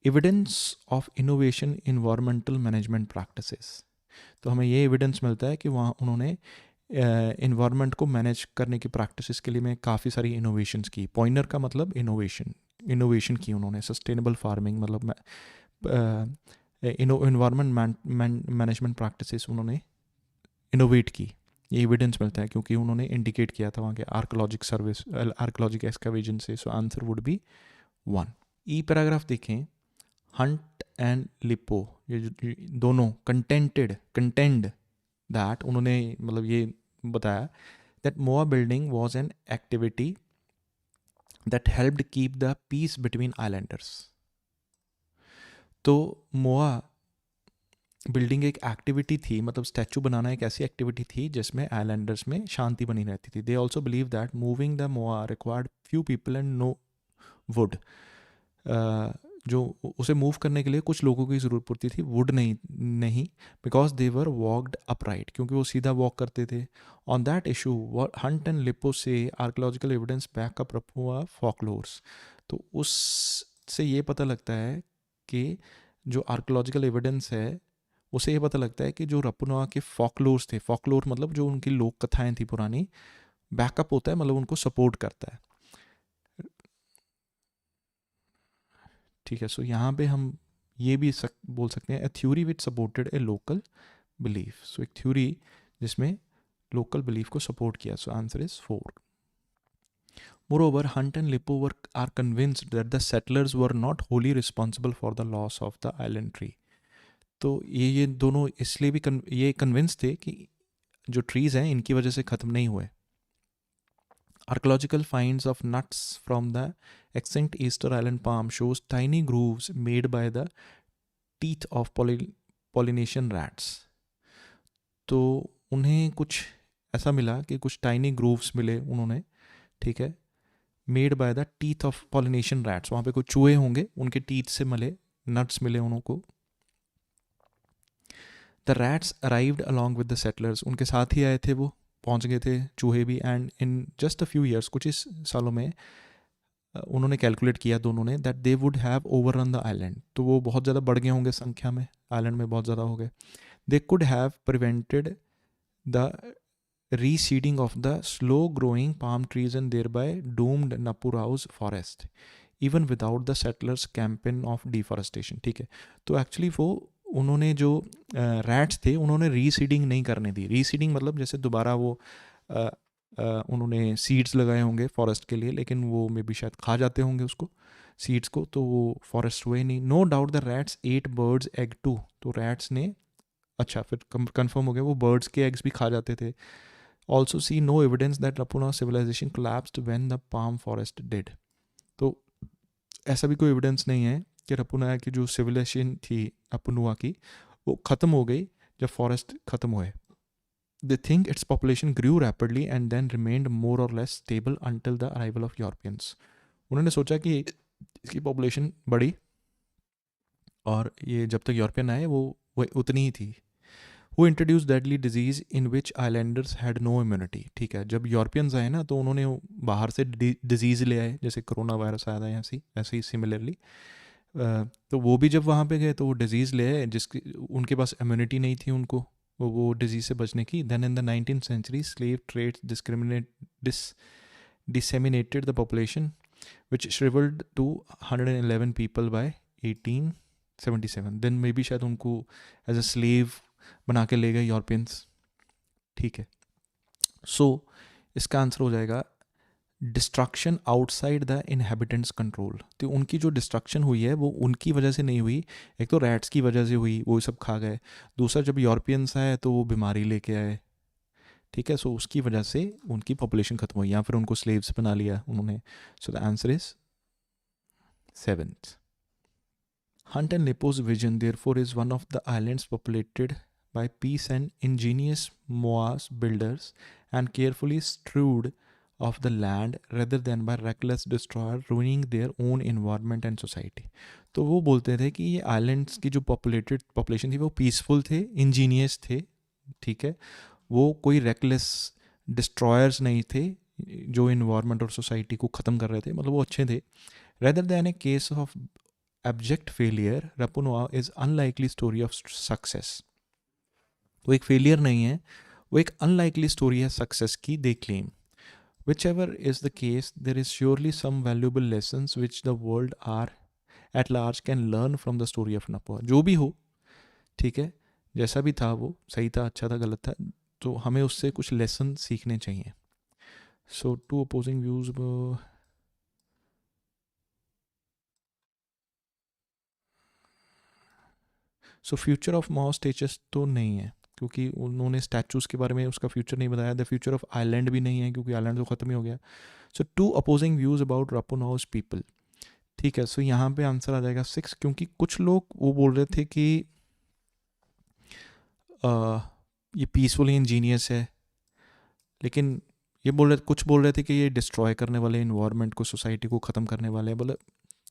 evidence of innovation environmental management practices. तो हमें ये एविडेंस मिलता है कि वहाँ उन्होंने इन्वायरमेंट को मैनेज करने की प्रैक्टिसेस के लिए में काफ़ी सारी इनोवेशंस की. पॉइनर का मतलब इनोवेशन की उन्होंने. सस्टेनेबल फार्मिंग मतलब इन्वायरमेंट मैनेजमेंट प्रैक्टिसेस उन्होंने इनोवेट की. ये एविडेंस मिलता है क्योंकि उन्होंने इंडिकेट किया था वहाँ के आर्कोलॉजिक एक्सकवेशन से. So answer would be 1. E paragraph देखें. हंट एंड लिपो ये दोनों कंटेंड दैट उन्होंने मतलब ये बताया that moai building was an activity that helped keep the peace between islanders. तो मोआ बिल्डिंग एक एक्टिविटी थी, मतलब स्टैचू बनाना एक ऐसी एक्टिविटी थी जिसमें आइलैंडर्स में शांति बनी रहती थी. They also believe that moving the moai required few people and no wood. जो उसे मूव करने के लिए कुछ लोगों की ज़रूरत पड़ती थी, वुड नहीं because they were walked upright, क्योंकि वो सीधा वॉक करते थे. On that issue Hunt and lipo से आर्कोलॉजिकल एविडेंस बैकअप रपुआ फॉकलोर्स. तो उससे ये पता लगता है कि जो आर्कोलॉजिकल एविडेंस है उसे ये पता लगता है कि जो रपुआ के फॉकलोर्स थे, फॉकलोर मतलब जो उनकी लोक कथाएँ थी पुरानी, बैकअप होता है मतलब उनको सपोर्ट करता है. ठीक है. सो यहाँ पे हम ये भी बोल सकते हैं a theory which supported a local belief. So एक थ्योरी जिसमें लोकल बिलीफ को सपोर्ट किया. So answer is 4. Moreover, Hunt and Lippo are convinced that the settlers were not wholly responsible for the loss of the island tree. तो ये दोनों इसलिए भी ये कन्विंस थे कि जो ट्रीज़ हैं इनकी वजह से ख़त्म नहीं हुए. Archaeological finds of nuts from the extinct Easter Island palm shows tiny grooves made by the teeth of pollination rats. तो उन्हें कुछ ऐसा मिला कि कुछ टाइनी ग्रूव्स मिले उन्होंने, ठीक है, made by the teeth of pollination rats. वहाँ पे कुछ चूहे होंगे, उनके टीथ से मिले नट्स मिले उनको. The rats arrived along with the settlers. उनके साथ ही आए थे, वो पहुंच गए थे चूहे भी. And in just a few years, कुछ इस सालों में उन्होंने कैलकुलेट किया दोनों ने that they would have over run the island. तो वो बहुत ज़्यादा बढ़ गए होंगे संख्या में, आइलैंड में बहुत ज़्यादा हो गए. They could have prevented the reseeding of the slow growing palm trees and thereby doomed Napuau's forest. Even without the settlers campaign of deforestation. ठीक है, तो एक्चुअली वो उन्होंने जो रैट्स थे उन्होंने रीसीडिंग नहीं करने दी। रीसीडिंग मतलब जैसे दोबारा वो उन्होंने सीड्स लगाए होंगे फॉरेस्ट के लिए, लेकिन वो मे बी शायद खा जाते होंगे उसको सीड्स को, तो वो फॉरेस्ट हुए नहीं। No doubt the rats ate birds egg too, तो रैट्स ने, अच्छा फिर कंफर्म हो गया वो बर्ड्स के एग्स भी खा जाते थे। Also see no evidence that Rapa Nui civilisation collapsed when the palm forest did, तो ऐसा भी कोई एविडेंस नहीं है कि रपुना की जो सिविलाइजेशन थी अपुनुआ की वो ख़त्म हो गई जब फॉरेस्ट ख़त्म हुए। They think its population grew rapidly and then remained more or less stable until the arrival of Europeans. उन्होंने सोचा कि इसकी पॉपुलेशन बढ़ी और ये जब तक यूरोपियन आए वो उतनी ही थी। Who introduced deadly disease in which islanders had no immunity? ठीक है, जब यूरोपियंस आए ना तो उन्होंने बाहर से डिजीज़ ले आए, जैसे कोरोना वायरस आया था यहाँ ऐसे ही सिमिलरली। तो वो भी जब वहाँ पे गए तो वो डिजीज़ ले आए जिसकी उनके पास इम्यूनिटी नहीं थी उनको वो डिजीज़ से बचने की। Then in the 19th century slave trade disseminated the population which shriveled to 111 people by 1877। Then may be शायद उनको एज अ स्लेव बना के ले गए यूरोपियंस। ठीक है, सो इसका आंसर हो जाएगा destruction outside the inhabitants control. तो उनकी जो डिस्ट्रक्शन हुई है वो उनकी वजह से नहीं हुई, एक तो रैट्स की वजह से हुई, वो सब खा गए। दूसरा जब यूरोपियंस आए तो वो बीमारी लेके आए। ठीक है, सो उसकी वजह से उनकी पॉपुलेशन खत्म हुई या फिर उनको स्लेव्स बना लिया उन्होंने। So the answer is 7th। Hunt and Lipo's vision therefore is one of the islands populated by peace and ingenious Moas builders and carefully strewed of the land rather than by reckless destroyer ruining their own environment and society। तो वो बोलते थे कि ये islands की जो population थी वो पीसफुल थे, इंजीनियस थे। ठीक है, वो कोई रेकलेस डिस्ट्रॉयर्स नहीं थे जो इन्वायरमेंट और सोसाइटी को ख़त्म कर रहे थे, मतलब वो अच्छे थे। Rather than a case of abject failure, Rapa Nui is unlikely story of success. वो एक फेलियर नहीं है, वो एक अनलाइकली स्टोरी है सक्सेस की, they claim. Whichever is the case, there is surely some valuable lessons which the world are at large can learn from the story of Napua। जो भी हो, ठीक है, जैसा भी था वो सही था, अच्छा था, गलत था, तो हमें उससे कुछ लेसन सीखने चाहिए। So two opposing views. So future of moai statues तो नहीं है क्योंकि उन्होंने स्टैचूज़ के बारे में उसका फ्यूचर नहीं बताया। द फ्यूचर ऑफ आइलैंड भी नहीं है क्योंकि आइलैंड तो ख़त्म ही हो गया। So two opposing views about Rapa Nui's people. ठीक है, सो यहाँ पे आंसर आ जाएगा 6, क्योंकि कुछ लोग वो बोल रहे थे कि ये पीसफुल इंजीनियस है, लेकिन ये कुछ बोल रहे थे कि ये डिस्ट्रॉय करने वाले, इन्वायरमेंट को, सोसाइटी को ख़त्म करने वाले। बोले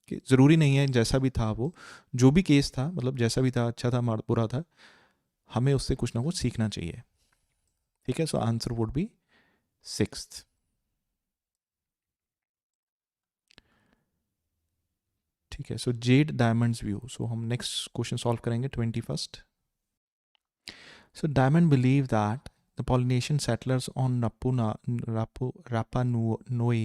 कि ज़रूरी नहीं है, जैसा भी था वो, जो भी केस था, मतलब जैसा भी था, अच्छा था बुरा था, हमें उससे कुछ ना कुछ सीखना चाहिए। ठीक है, so answer would B 6th। ठीक है, so Jared diamonds view. So हम नेक्स्ट क्वेश्चन सॉल्व करेंगे 21st। सो Diamond believe that the Polynesian settlers on Rapa Nui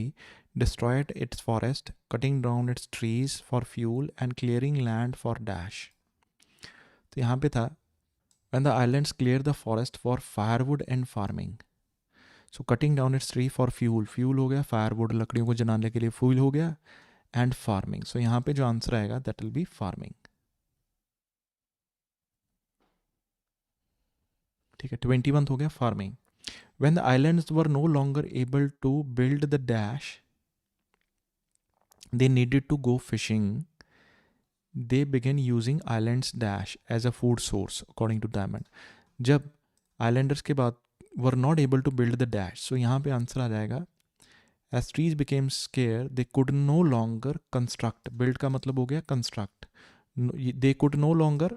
destroyed its forest, cutting down its trees for fuel and clearing land for dash। तो यहाँ पे था when the islands cleared the forest for firewood and farming। So cutting down its tree for fuel हो गया, firewood लकड़ियों को जलाने के लिए fuel हो गया, and farming। So यहाँ पे जो आंसर आएगा that will be farming। ठीक है, 21th हो गया farming। When the islands were no longer able to build the dash they needed to go fishing, they began using islands dash as a food source according to Diamond। जब islanders के बाद were not able to build the dash, so यहाँ पे answer आ जाएगा as trees became scarce they could no longer construct। build का मतलब हो गया construct। they could no longer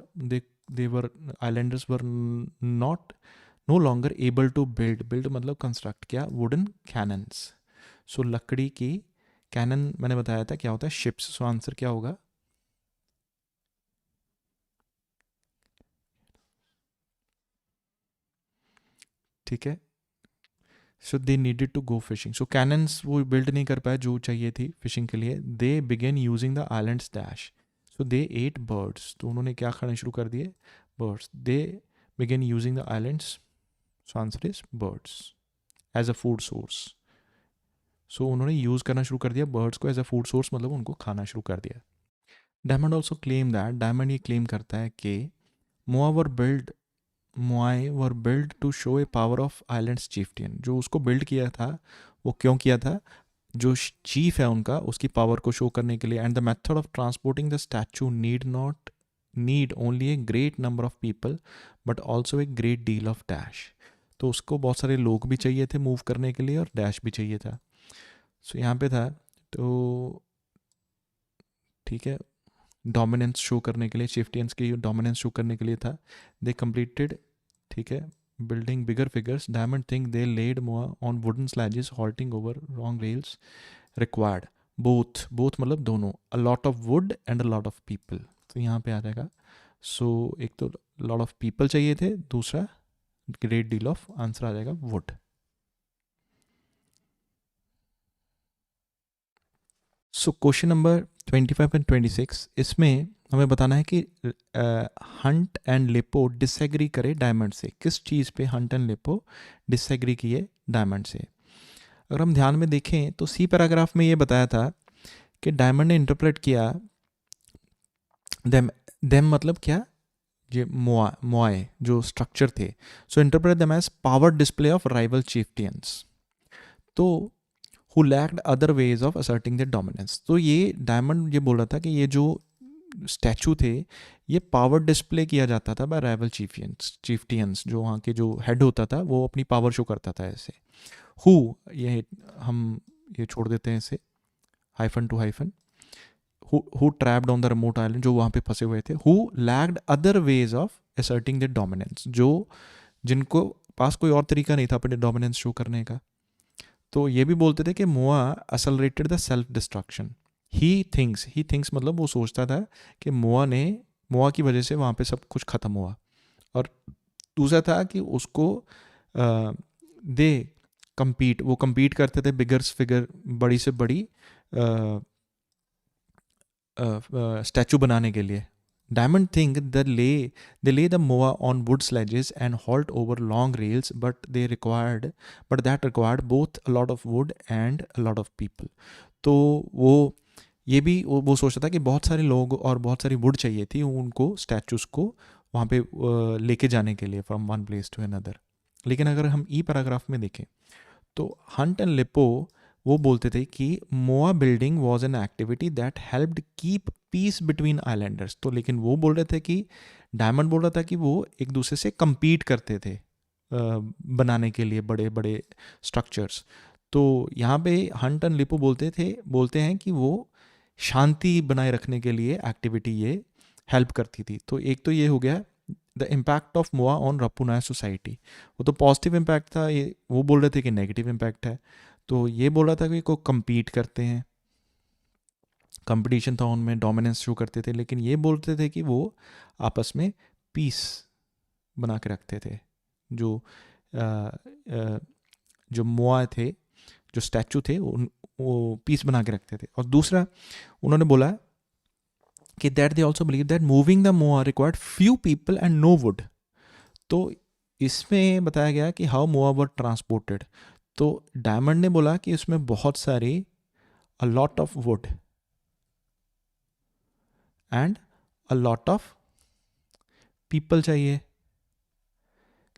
they were islanders were not no longer able to build मतलब construct क्या, wooden cannons। so लकड़ी की कैनन मैंने बताया था क्या होता है, शिप्स। सो आंसर क्या होगा, ठीक है, so they needed to go fishing. So canoes वो बिल्ड नहीं कर पाए जो चाहिए थी फिशिंग के लिए. They began using the islands dash. So they ate birds. तो उन्होंने क्या खाना शुरू कर दिए? Birds. They began using the islands. So answer is birds as a food source. So उन्होंने यूज़ करना शुरू कर दिया बर्ड्स को एज अ फूड सोर्स, मतलब उनको खाना शुरू कर दिया. Diamond also claim that, Diamond ये क्लेम करता है कि moai were build to show a power of islands chieftain. जो उसको बिल्ड किया था वो क्यों किया था? जो चीफ है उनका, उसकी पावर को शो करने के लिए. And the method of transporting the statue need only a great number of people but also a great deal of dash. तो उसको बहुत सारे लोग भी चाहिए थे मूव करने के लिए और डैश भी चाहिए था. सो यहाँ पे था तो ठीक है, डोमिनेंस शो करने के लिए, चिफ्टियंस की डोमिनेंस शो करने के लिए था. दे कंप्लीटेड, ठीक है, building bigger figures. Diamond think they led moai on wooden sledges halting over long rails required both मतलब दोनों, a lot of wood and a lot of people. तो यहाँ पे आ जाएगा. सो एक तो लॉट ऑफ पीपल चाहिए थे, दूसरा ग्रेट डील ऑफ, आंसर आ जाएगा would. So question number 25 and 26, इसमें हमें बताना है कि हंट एंड लिपो डिसएग्री करे डायमंड से. किस चीज़ पे हंट एंड लिपो डिसएग्री किए डायमंड से? अगर हम ध्यान में देखें तो सी पैराग्राफ में ये बताया था कि डायमंड ने इंटरप्रेट किया देम मतलब क्या? ये मोआए जो स्ट्रक्चर थे. So interpret them as power display of rival chieftains. तो who lacked other ways of asserting their dominance. तो ये डायमंड ये बोल रहा था कि ये जो स्टैचू थे ये पावर डिस्प्ले किया जाता था बाय राइवल चीफ्टियंस. जो वहाँ के जो हेड होता था वो अपनी पावर शो करता था ऐसे. हु, ये हम ये छोड़ देते हैं इसे, hyphen to hyphen. Who trapped on the remote island, जो वहाँ पे फंसे हुए थे. Who lacked other ways of asserting there dominance, जो जिनको पास कोई और तरीका नहीं था अपने डोमिनेंस शो करने का. तो ये भी बोलते थे कि moai accelerated the self destruction. He thinks मतलब वो सोचता था कि मोआ की वजह से वहाँ पे सब कुछ ख़त्म हुआ. और दूसरा था कि उसको दे वो compete करते थे बिगर्स फिगर, बड़ी से बड़ी स्टैचू बनाने के लिए. Diamond think they lay the moa on wood sledges and halt over long rails, but that required both a lot of wood and a lot of people. तो वो सोचता था कि बहुत सारे लोग और बहुत सारी वुड चाहिए थी उनको स्टैचूज को वहाँ पे लेके जाने के लिए from one place to another. लेकिन अगर हम ई पैराग्राफ में देखें तो हंट एंड लिपो वो बोलते थे कि moai building was an activity that helped keep peace between islanders. तो लेकिन वो बोल रहे थे कि डायमंड बोल रहा था कि वो एक दूसरे से compete करते थे बनाने के लिए बड़े बड़े स्ट्रक्चर्स. तो यहाँ पे हंट एंड लिपो बोलते हैं कि वो शांति बनाए रखने के लिए एक्टिविटी ये हेल्प करती थी. तो एक तो ये हो गया the impact of moai on Rapa Nui society. वो तो पॉजिटिव इम्पैक्ट था, ये वो बोल रहे थे कि नेगेटिव इम्पैक्ट है. तो ये बोल रहा था कि को compete करते हैं, कंपटीशन था उनमें, डोमिनेंस शो करते थे. लेकिन ये बोलते थे कि वो आपस में पीस बना के रखते थे. जो मोआ थे, जो स्टैचू थे, वो पीस बना के रखते थे. और दूसरा उन्होंने बोला कि that they also believe that moving the moai required few people and no wood. तो इसमें बताया गया कि हाउ मोआ वर ट्रांसपोर्टेड. तो डायमंड ने बोला कि उसमें बहुत सारी a lot of wood and a lot of people चाहिए.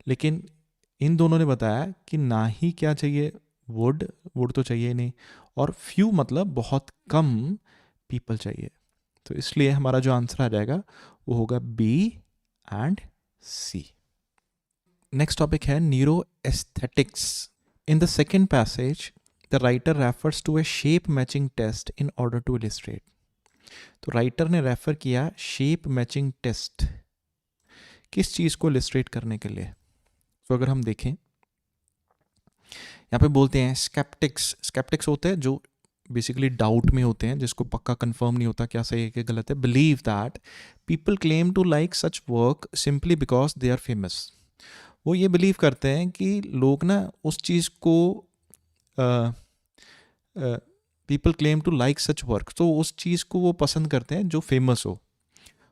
लेकिन इन दोनों ने बताया कि ना ही क्या चाहिए, वुड तो चाहिए ही नहीं, और फ्यू मतलब बहुत कम पीपल चाहिए. तो इसलिए हमारा जो आंसर आ जाएगा वो होगा B and C. Next topic है neuroaesthetics. In the second passage, the writer refers to a shape matching test in order to illustrate. तो राइटर ने रेफर किया शेप मैचिंग टेस्ट किस चीज़ को इलिस्ट्रेट करने के लिए. तो अगर हम देखें यहाँ पे बोलते हैं स्केप्टिक्स होते हैं जो बेसिकली डाउट में होते हैं, जिसको पक्का कंफर्म नहीं होता क्या सही है क्या गलत है. Believe that people claim to like such work simply because they are famous. वो ये बिलीव करते हैं कि लोग ना उस चीज़ को people claim to like such work, तो उस चीज़ को वो पसंद करते हैं जो फेमस हो.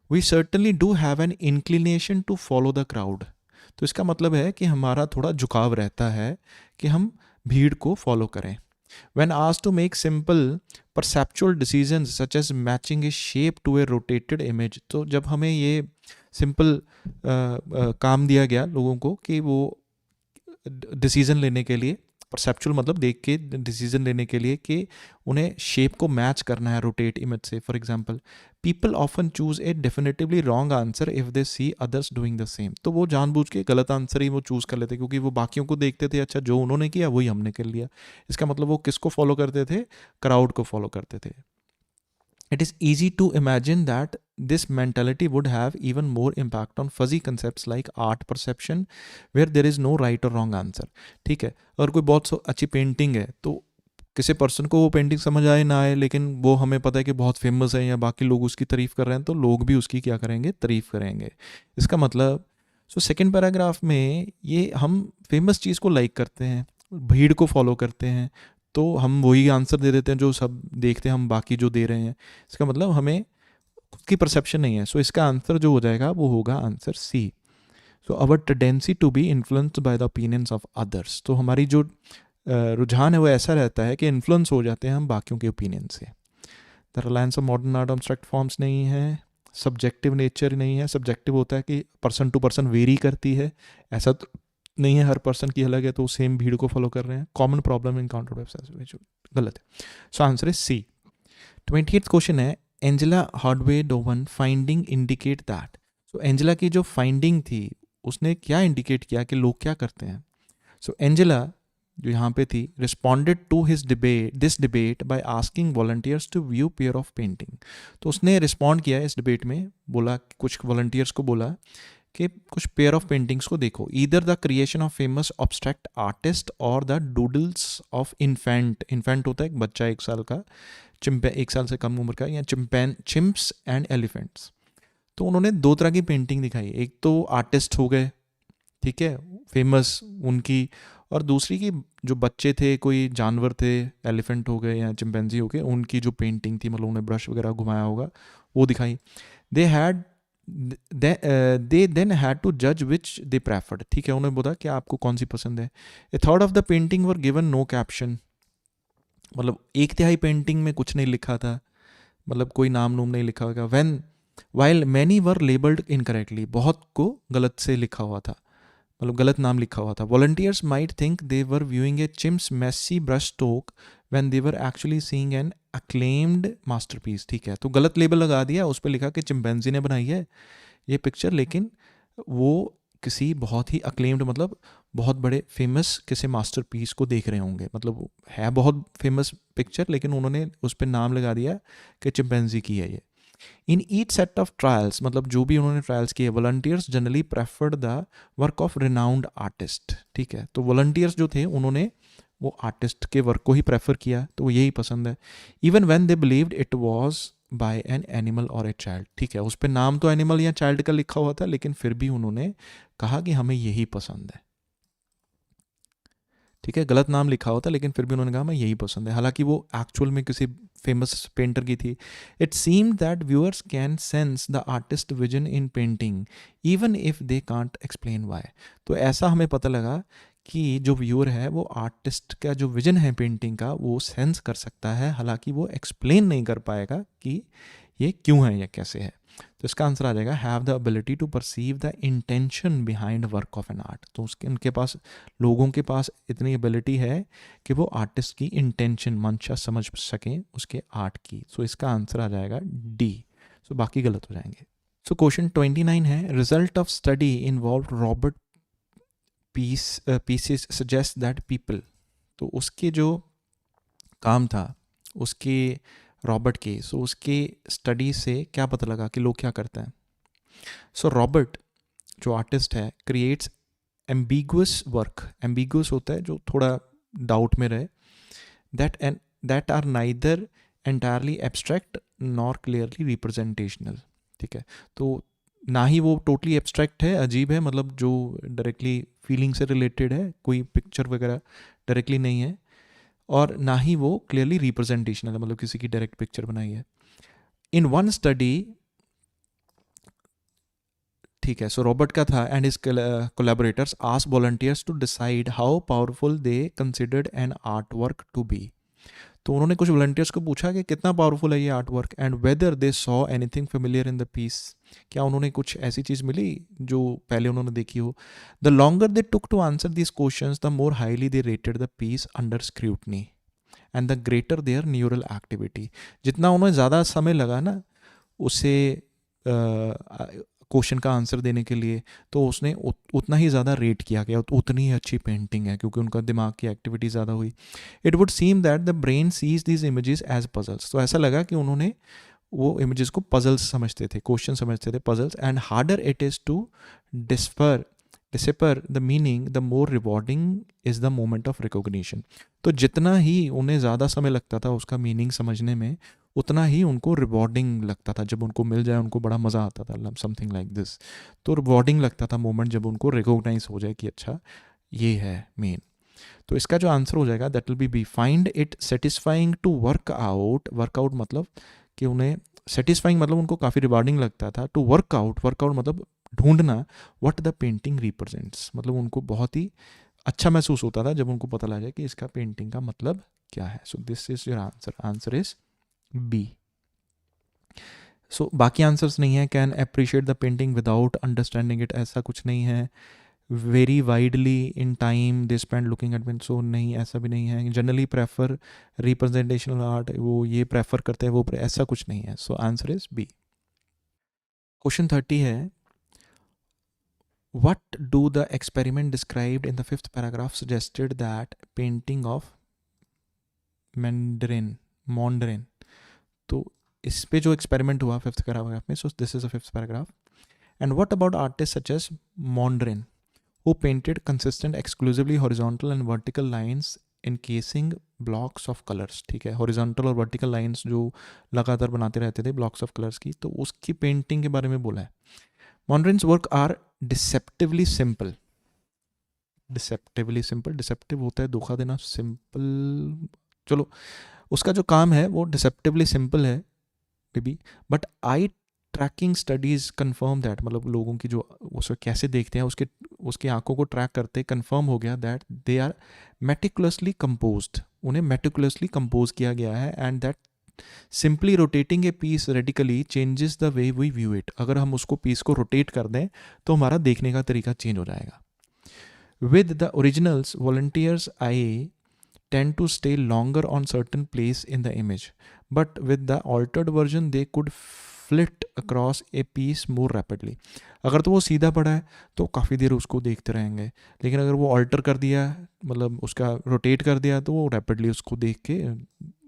We certainly do have an inclination to follow the crowd. तो इसका मतलब है कि हमारा थोड़ा झुकाव रहता है कि हम भीड़ को फॉलो करें. When asked to make simple perceptual decisions such as matching a shape to a rotated image, तो जब हमें ये सिंपल काम दिया गया लोगों को कि वो डिसीजन लेने के लिए, परसेप्चुअल मतलब देख के डिसीजन लेने के लिए कि उन्हें शेप को मैच करना है रोटेट इमेज से, for example people often choose a definitively wrong answer if they see others doing the same. तो वो जानबूझ के गलत आंसर ही वो चूज़ कर लेते क्योंकि वो बाकियों को देखते थे, अच्छा जो उन्होंने किया वही हमने कर लिया. इसका मतलब वो किसको फॉलो करते थे? क्राउड को फॉलो करते थे. It is easy to imagine that this mentality would have even more impact on fuzzy concepts like art perception, where there is no right or wrong answer. ठीक है, और कोई बहुत अच्छी पेंटिंग है तो किसी पर्सन को वो पेंटिंग समझ आए ना आए, लेकिन वो हमें पता है कि बहुत फेमस है या बाकी लोग उसकी तारीफ़ कर रहे हैं, तो लोग भी उसकी क्या करेंगे? तारीफ़ करेंगे. इसका मतलब सेकेंड पैराग्राफ में ये हम फेमस चीज़ को लाइक करते हैं, भीड़ को फॉलो करते हैं, तो हम वही आंसर दे देते हैं जो सब देखते हैं, हम बाकी जो दे रहे हैं. इसका मतलब हमें खुद की परसेप्शन नहीं है. सो इसका आंसर जो हो जाएगा वो होगा answer C. So our tendency to be influenced by the opinions of others. तो हमारी जो रुझान है वो ऐसा रहता है कि इन्फ्लुएंस हो जाते हैं हम बाकियों के ओपिनियन से. The Reliance of modern art abstract forms नहीं है, सब्जेक्टिव नेचर नहीं है. सब्जेक्टिव होता है कि पर्सन टू पर्सन वेरी करती है, ऐसा तो नहीं है हर पर्सन की अलग है तो सेम भीड़ को फॉलो कर रहे हैं. कॉमन प्रॉब्लम इनकाउंटर वेबसाइट, गलत है. So answer is C. 28th question है Angela Hardway Dowen finding indicate that. So Angela की जो फाइंडिंग थी उसने क्या इंडिकेट किया कि लोग क्या करते हैं. सो एंजेला जो यहाँ पे थी responded to his this debate by asking volunteers to view pair of painting. तो उसने रिस्पॉन्ड किया इस डिबेट में, बोला कुछ वॉलंटियर्स को बोला कि कुछ पेयर ऑफ पेंटिंग्स को देखो, either the creation of famous abstract artist और the doodles of infant. Infant होता है एक बच्चा 1 साल का, 1 साल से कम उम्र का, या चिम्प्स एंड एलिफेंट्स. तो उन्होंने 2 तरह की पेंटिंग दिखाई, एक तो आर्टिस्ट हो गए, ठीक है, फेमस उनकी, और दूसरी की जो बच्चे थे, कोई जानवर थे, एलिफेंट हो गए या चिंपैंजी हो गए, उनकी जो पेंटिंग थी, मतलब उन्हें ब्रश वगैरह घुमाया होगा, वो दिखाई. They had they then had to जज विच दे प्रेफर्ड. ठीक है, उन्होंने बोला कि आपको कौन सी पसंद है. A third of the painting were given no caption. मतलब 1/3 पेंटिंग में कुछ नहीं लिखा था, मतलब कोई नाम नूम नहीं लिखा होगा. When while many were labelled incorrectly, बहुत को गलत से लिखा हुआ था, मतलब गलत नाम लिखा हुआ था. Volunteers might think they were viewing a chimps messy brush stroke when they were actually seeing an acclaimed masterpiece. ठीक है, तो गलत लेबल लगा दिया, उस पर लिखा कि चिंपैंजी ने बनाई है ये पिक्चर, लेकिन वो किसी बहुत ही अक्लेम्ड, मतलब बहुत बड़े फेमस किसी मास्टरपीस को देख रहे होंगे. मतलब है बहुत फेमस पिक्चर, लेकिन उन्होंने उस पर नाम लगा दिया कि चिंपैंजी की है ये. In each set of trials, मतलब जो भी उन्होंने ट्रायल्स किए, volunteers generally preferred the work of renowned artist. ठीक है, तो वॉलंटियर्स जो थे उन्होंने वो आर्टिस्ट के वर्क को ही प्रेफर किया, तो वो यही पसंद है. Even when they believed it was by an animal और ए चाइल्ड. ठीक है, उस पर नाम तो एनिमल या चाइल्ड का लिखा हुआ था, लेकिन फिर भी उन्होंने कहा कि हमें यही पसंद है. ठीक है, गलत नाम लिखा होता, लेकिन फिर भी उन्होंने कहा हमें यही पसंद है, हालांकि वो एक्चुअल में किसी फेमस पेंटर की थी. It seemed that viewers can sense the artist vision in painting even if they can't explain why. तो ऐसा हमें पता लगा कि जो व्यूअर है वो आर्टिस्ट का जो विजन है पेंटिंग का वो सेंस कर सकता है, हालांकि वो एक्सप्लेन नहीं कर पाएगा कि ये क्यों है या कैसे है. तो इसका आंसर आ जाएगा have the ability to perceive the intention behind work of an art. तो उसके उनके पास, लोगों के पास इतनी एबिलिटी है कि वो आर्टिस्ट की इंटेंशन, मंशा समझ सकें उसके आर्ट की. सो इसका आंसर आ जाएगा डी. सो बाकी गलत हो जाएंगे. सो क्वेश्चन 29 है result of study involve Robert pieces suggest that people. तो उसके जो काम था उसके रॉबर्ट के, सो उसके स्टडी से क्या पता लगा कि लोग क्या करते हैं. सो रॉबर्ट जो आर्टिस्ट है क्रिएट्स एम्बिगुअस वर्क. एम्बिगुअस होता है जो थोड़ा डाउट में रहे. That are neither entirely abstract nor clearly representational. ठीक है, तो ना ही वो टोटली एब्स्ट्रैक्ट है, अजीब है, मतलब जो डायरेक्टली फीलिंग से रिलेटेड है, कोई पिक्चर वगैरह डायरेक्टली नहीं है, और ना ही वो क्लियरली रिप्रेजेंटेशनल है, मतलब किसी की डायरेक्ट पिक्चर बनाई है. इन वन स्टडी, ठीक है, सो रॉबर्ट का था, and his collaborators asked volunteers to decide how powerful they considered an art work to be. तो उन्होंने कुछ वॉलंटियर्स को पूछा कि कितना पावरफुल है ये art work, and whether they saw anything familiar in the piece. क्या उन्होंने कुछ ऐसी चीज़ मिली जो पहले उन्होंने देखी हो. The longer they took to answer this questions the more highly they rated the piece under scrutiny and the greater their neural activity. जितना उन्हें ज़्यादा समय लगा ना उसे क्वेश्चन का आंसर देने के लिए, तो उसने उतना ही ज़्यादा रेट किया गया, उतनी ही अच्छी पेंटिंग है क्योंकि उनका दिमाग की एक्टिविटी ज़्यादा हुई. It would seem that the brain sees these images as puzzles. तो ऐसा लगा कि उन्होंने वो इमेजेस को पजल्स समझते थे, क्वेश्चन समझते थे, puzzles. And harder it is to decipher the meaning the more rewarding is the moment of recognition. तो जितना ही उन्हें ज़्यादा समय लगता था उसका मीनिंग समझने में, उतना ही उनको रिवॉर्डिंग लगता था. जब उनको मिल जाए उनको बड़ा मज़ा आता था, समथिंग लाइक दिस. तो रिवॉर्डिंग लगता था मोमेंट जब उनको रिकॉग्नाइज हो जाए कि अच्छा ये है मेन. तो इसका जो आंसर हो जाएगा that will be find it satisfying to work out मतलब कि उन्हें सेटिस्फाइंग मतलब उनको काफ़ी रिवार्डिंग लगता था. टू वर्कआउट मतलब ढूंढना व्हाट द पेंटिंग रिप्रेजेंट्स, मतलब उनको बहुत ही अच्छा महसूस होता था जब उनको पता लग जाए कि इसका पेंटिंग का मतलब क्या है. So this is your answer is B. So बाकी आंसर्स नहीं है. Can appreciate the painting without understanding it, ऐसा कुछ नहीं है. Very widely in time they spend looking at paint, so नहीं, ऐसा भी नहीं है. जनरली प्रेफर रिप्रेजेंटेशनल आर्ट, वो ये प्रेफर करते हैं, वो ऐसा कुछ नहीं है. So answer is B. Question 30 है, what do the experiment described in the fifth paragraph suggested that painting of Mondrian. तो इस पे जो एक्सपेरिमेंट हुआ फिफ्थ पैराग्राफ में, so this is a fifth paragraph. And what about artist such as Mondrian who painted consistent exclusively horizontal and vertical lines encasing blocks of colors. ठीक है, horizontal और vertical lines जो लगातार बनाते रहते थे blocks of colors की, तो उसकी पेंटिंग के बारे में बोला है. Mondrian's work are deceptively simple. Deceptive होता है धोखा देना, सिंपल, चलो उसका जो काम है वो डिसेप्टिवली सिंपल है may be, but eye tracking studies confirm that, मतलब लोगों की जो उसे कैसे देखते हैं उसके आंखों को ट्रैक करते कन्फर्म हो गया that they are meticulously composed, उन्हें मेटिकुलसली कंपोज किया गया है. And that simply rotating a piece radically changes the way we view it. अगर हम उसको पीस को रोटेट कर दें तो हमारा देखने का तरीका चेंज हो जाएगा. With the originals, volunteers' eye tend to stay longer on certain place in the image, but with the altered version, they could flit across a piece more rapidly. अगर तो वो सीधा पड़ा है तो काफ़ी देर उसको देखते रहेंगे, लेकिन अगर वो ऑल्टर कर दिया, मतलब उसका रोटेट कर दिया, तो वो रैपिडली उसको देख के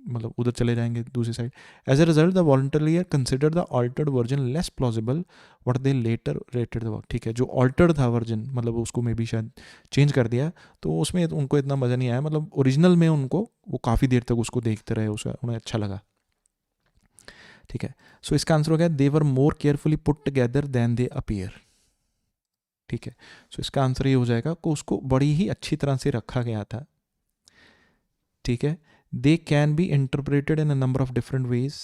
मतलब उधर चले जाएंगे दूसरी side. As a result the volunteer consider the altered version less plausible what they later rated the work. ठीक है, जो ऑल्टर्ड था वर्जन, मतलब उसको मे बी शायद चेंज कर दिया, तो उसमें उनको इतना मज़ा नहीं आया. मतलब ओरिजिनल में उनको वो काफ़ी देर तक उसको देखते रहे, उसका उन्हें अच्छा लगा. ठीक है, सो इसका आंसर हो गया they were more carefully put together then they appear. ठीक है, सो इसका आंसर ये हो जाएगा कि उसको बड़ी ही अच्छी तरह से रखा गया था. ठीक है, they can be interpreted in a number of different ways.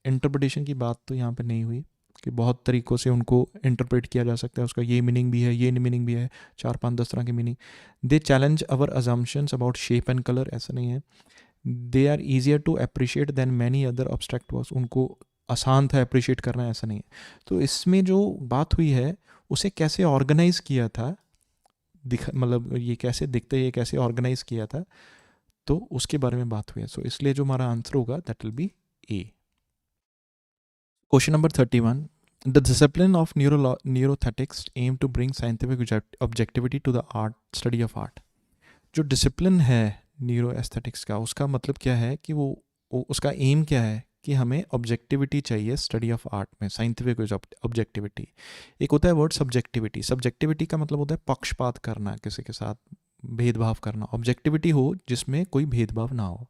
Interpretation की बात तो यहाँ पे नहीं हुई कि बहुत तरीक़ों से उनको इंटरप्रेट किया जा सकता है, उसका ये मीनिंग भी है, ये मीनिंग भी है, 4-5-10 तरह की meaning. They challenge our assumptions about shape and colour, ऐसा नहीं है. They are easier to appreciate than many other abstract works, उनको आसान था अप्रिशिएट करना, ऐसा नहीं है. तो इसमें जो बात हुई है उसे कैसे ऑर्गेनाइज किया था, मतलब ये कैसे दिखते, ये कैसे ऑर्गेनाइज किया था, तो उसके बारे में बात हुई है. सो इसलिए जो हमारा आंसर होगा that will B A. Question number 31. The discipline of neurothetics aim to bring scientific objectivity to the study of art. जो डिसिप्लिन है न्यूरो एस्थेटिक्स का, उसका मतलब क्या है कि वो उसका एम क्या है कि हमें ऑब्जेक्टिविटी चाहिए स्टडी ऑफ आर्ट में, साइंटिफिक ऑब्जेक्टिविटी. एक होता है वर्ड सब्जेक्टिविटी. सब्जेक्टिविटी का मतलब होता है पक्षपात करना, किसी के साथ भेदभाव करना. ऑब्जेक्टिविटी हो जिसमें कोई भेदभाव ना हो.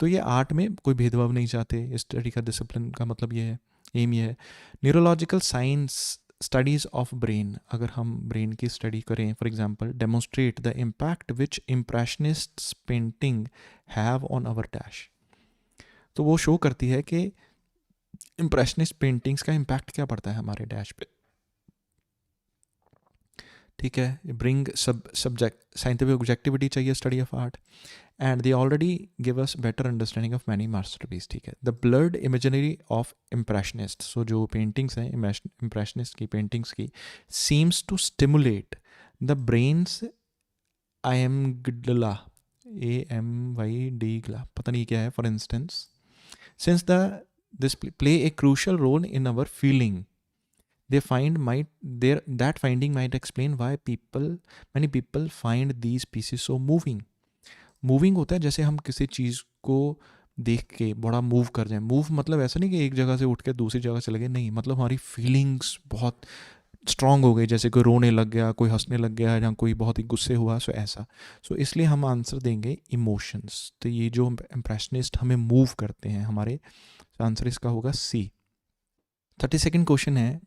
तो ये आर्ट में कोई भेदभाव नहीं चाहते. स्टडी का डिसिप्लिन का मतलब ये है, एम ये है. Neurological science studies of brain, अगर हम ब्रेन की स्टडी करें, for example, demonstrate the impact which impressionists painting have on our dash. तो वो शो करती है कि इम्प्रेशनिस्ट पेंटिंग्स का इम्पैक्ट क्या पड़ता है हमारे डैश पे। ठीक है, ब्रिंग सब्जेक्ट साइंटिफिक ऑब्जेक्टिविटी चाहिए study of art, and they already give us better understanding of many masterpiece. ठीक है, the blurred imaginary of impressionist, so जो पेंटिंग्स हैं इम्प्रेशनिस्ट की पेंटिंग्स की, seems to stimulate the brains AMYGDALA, AMYD, पता नहीं क्या है, for instance, since this play a crucial role in our feeling, that finding might explain why many people find these pieces so moving होता है जैसे हम किसी चीज़ को देख के बड़ा मूव कर जाए। मूव मतलब ऐसा नहीं कि एक जगह से उठ के दूसरी जगह चले गए, नहीं, मतलब हमारी फीलिंग्स बहुत स्ट्रांग हो गई, जैसे कोई रोने लग गया, कोई हंसने लग गया, या कोई बहुत ही गुस्से हुआ, सो ऐसा। सो इसलिए हम आंसर देंगे इमोशंस। तो ये जो इम्प्रेशनिस्ट हमें मूव करते हैं हमारे, आंसर इसका होगा सी। 32nd क्वेश्चन है,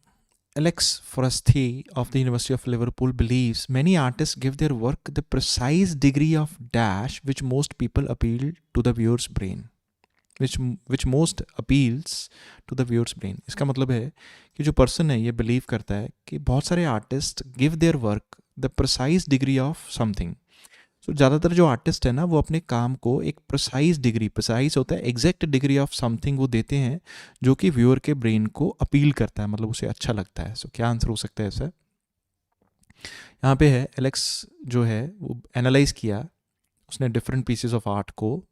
Alex Foresti of the University of Liverpool believes many artists give their work the precise degree of dash which most people appeal to the viewer's brain. Which most appeals to the viewer's brain. इसका मतलब है कि जो person है ये believe करता है कि बहुत सारे artist give their work the precise degree of something. तो ज़्यादातर जो आर्टिस्ट है ना वो अपने काम को एक प्रिसाइज डिग्री, प्रिसाइज होता है एग्जैक्ट डिग्री ऑफ समथिंग, वो देते हैं जो कि व्यूअर के ब्रेन को अपील करता है, मतलब उसे अच्छा लगता है। सो क्या आंसर हो सकता है ऐसा? यहाँ पे है, एलेक्स जो है वो एनालाइज किया उसने डिफरेंट पीसेस ऑफ आर्ट को,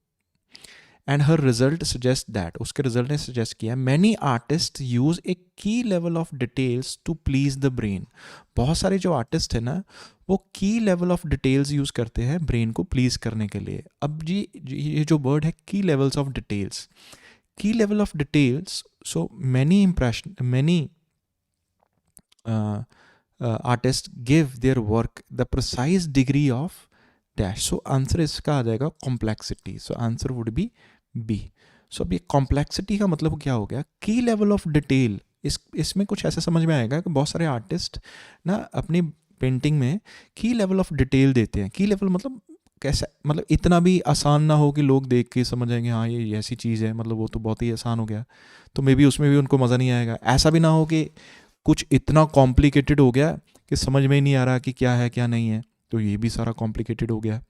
and her result suggest that, उसके रिजल्ट ने सजेस्ट किया many artist use a key level of details to please the brain. बहुत सारे जो आर्टिस्ट है ना वो की लेवल ऑफ डिटेल्स यूज करते हैं ब्रेन को प्लीज करने के लिए। अब जी ये जो वर्ड है की लेवल्स ऑफ डिटेल्स, की level of details, so many artist give their work the precise degree of dash. So answer इसका आ जाएगा complexity. So answer would be B. So अब ये कॉम्प्लेक्सिटी का मतलब क्या हो गया? की लेवल ऑफ डिटेल। इसमें कुछ ऐसा समझ में आएगा कि बहुत सारे आर्टिस्ट ना अपनी पेंटिंग में की लेवल ऑफ डिटेल देते हैं। की लेवल मतलब कैसा, मतलब इतना भी आसान ना हो कि लोग देख के समझ आएंगे हाँ ये ऐसी चीज़ है, मतलब वो तो बहुत ही आसान हो गया, तो मे बी उसमें भी उनको मज़ा नहीं आएगा। ऐसा भी ना हो कि कुछ इतना कॉम्प्लिकेटेड हो गया कि समझ में ही नहीं आ रहा कि क्या है क्या नहीं है, तो ये भी सारा कॉम्प्लिकेटेड हो गया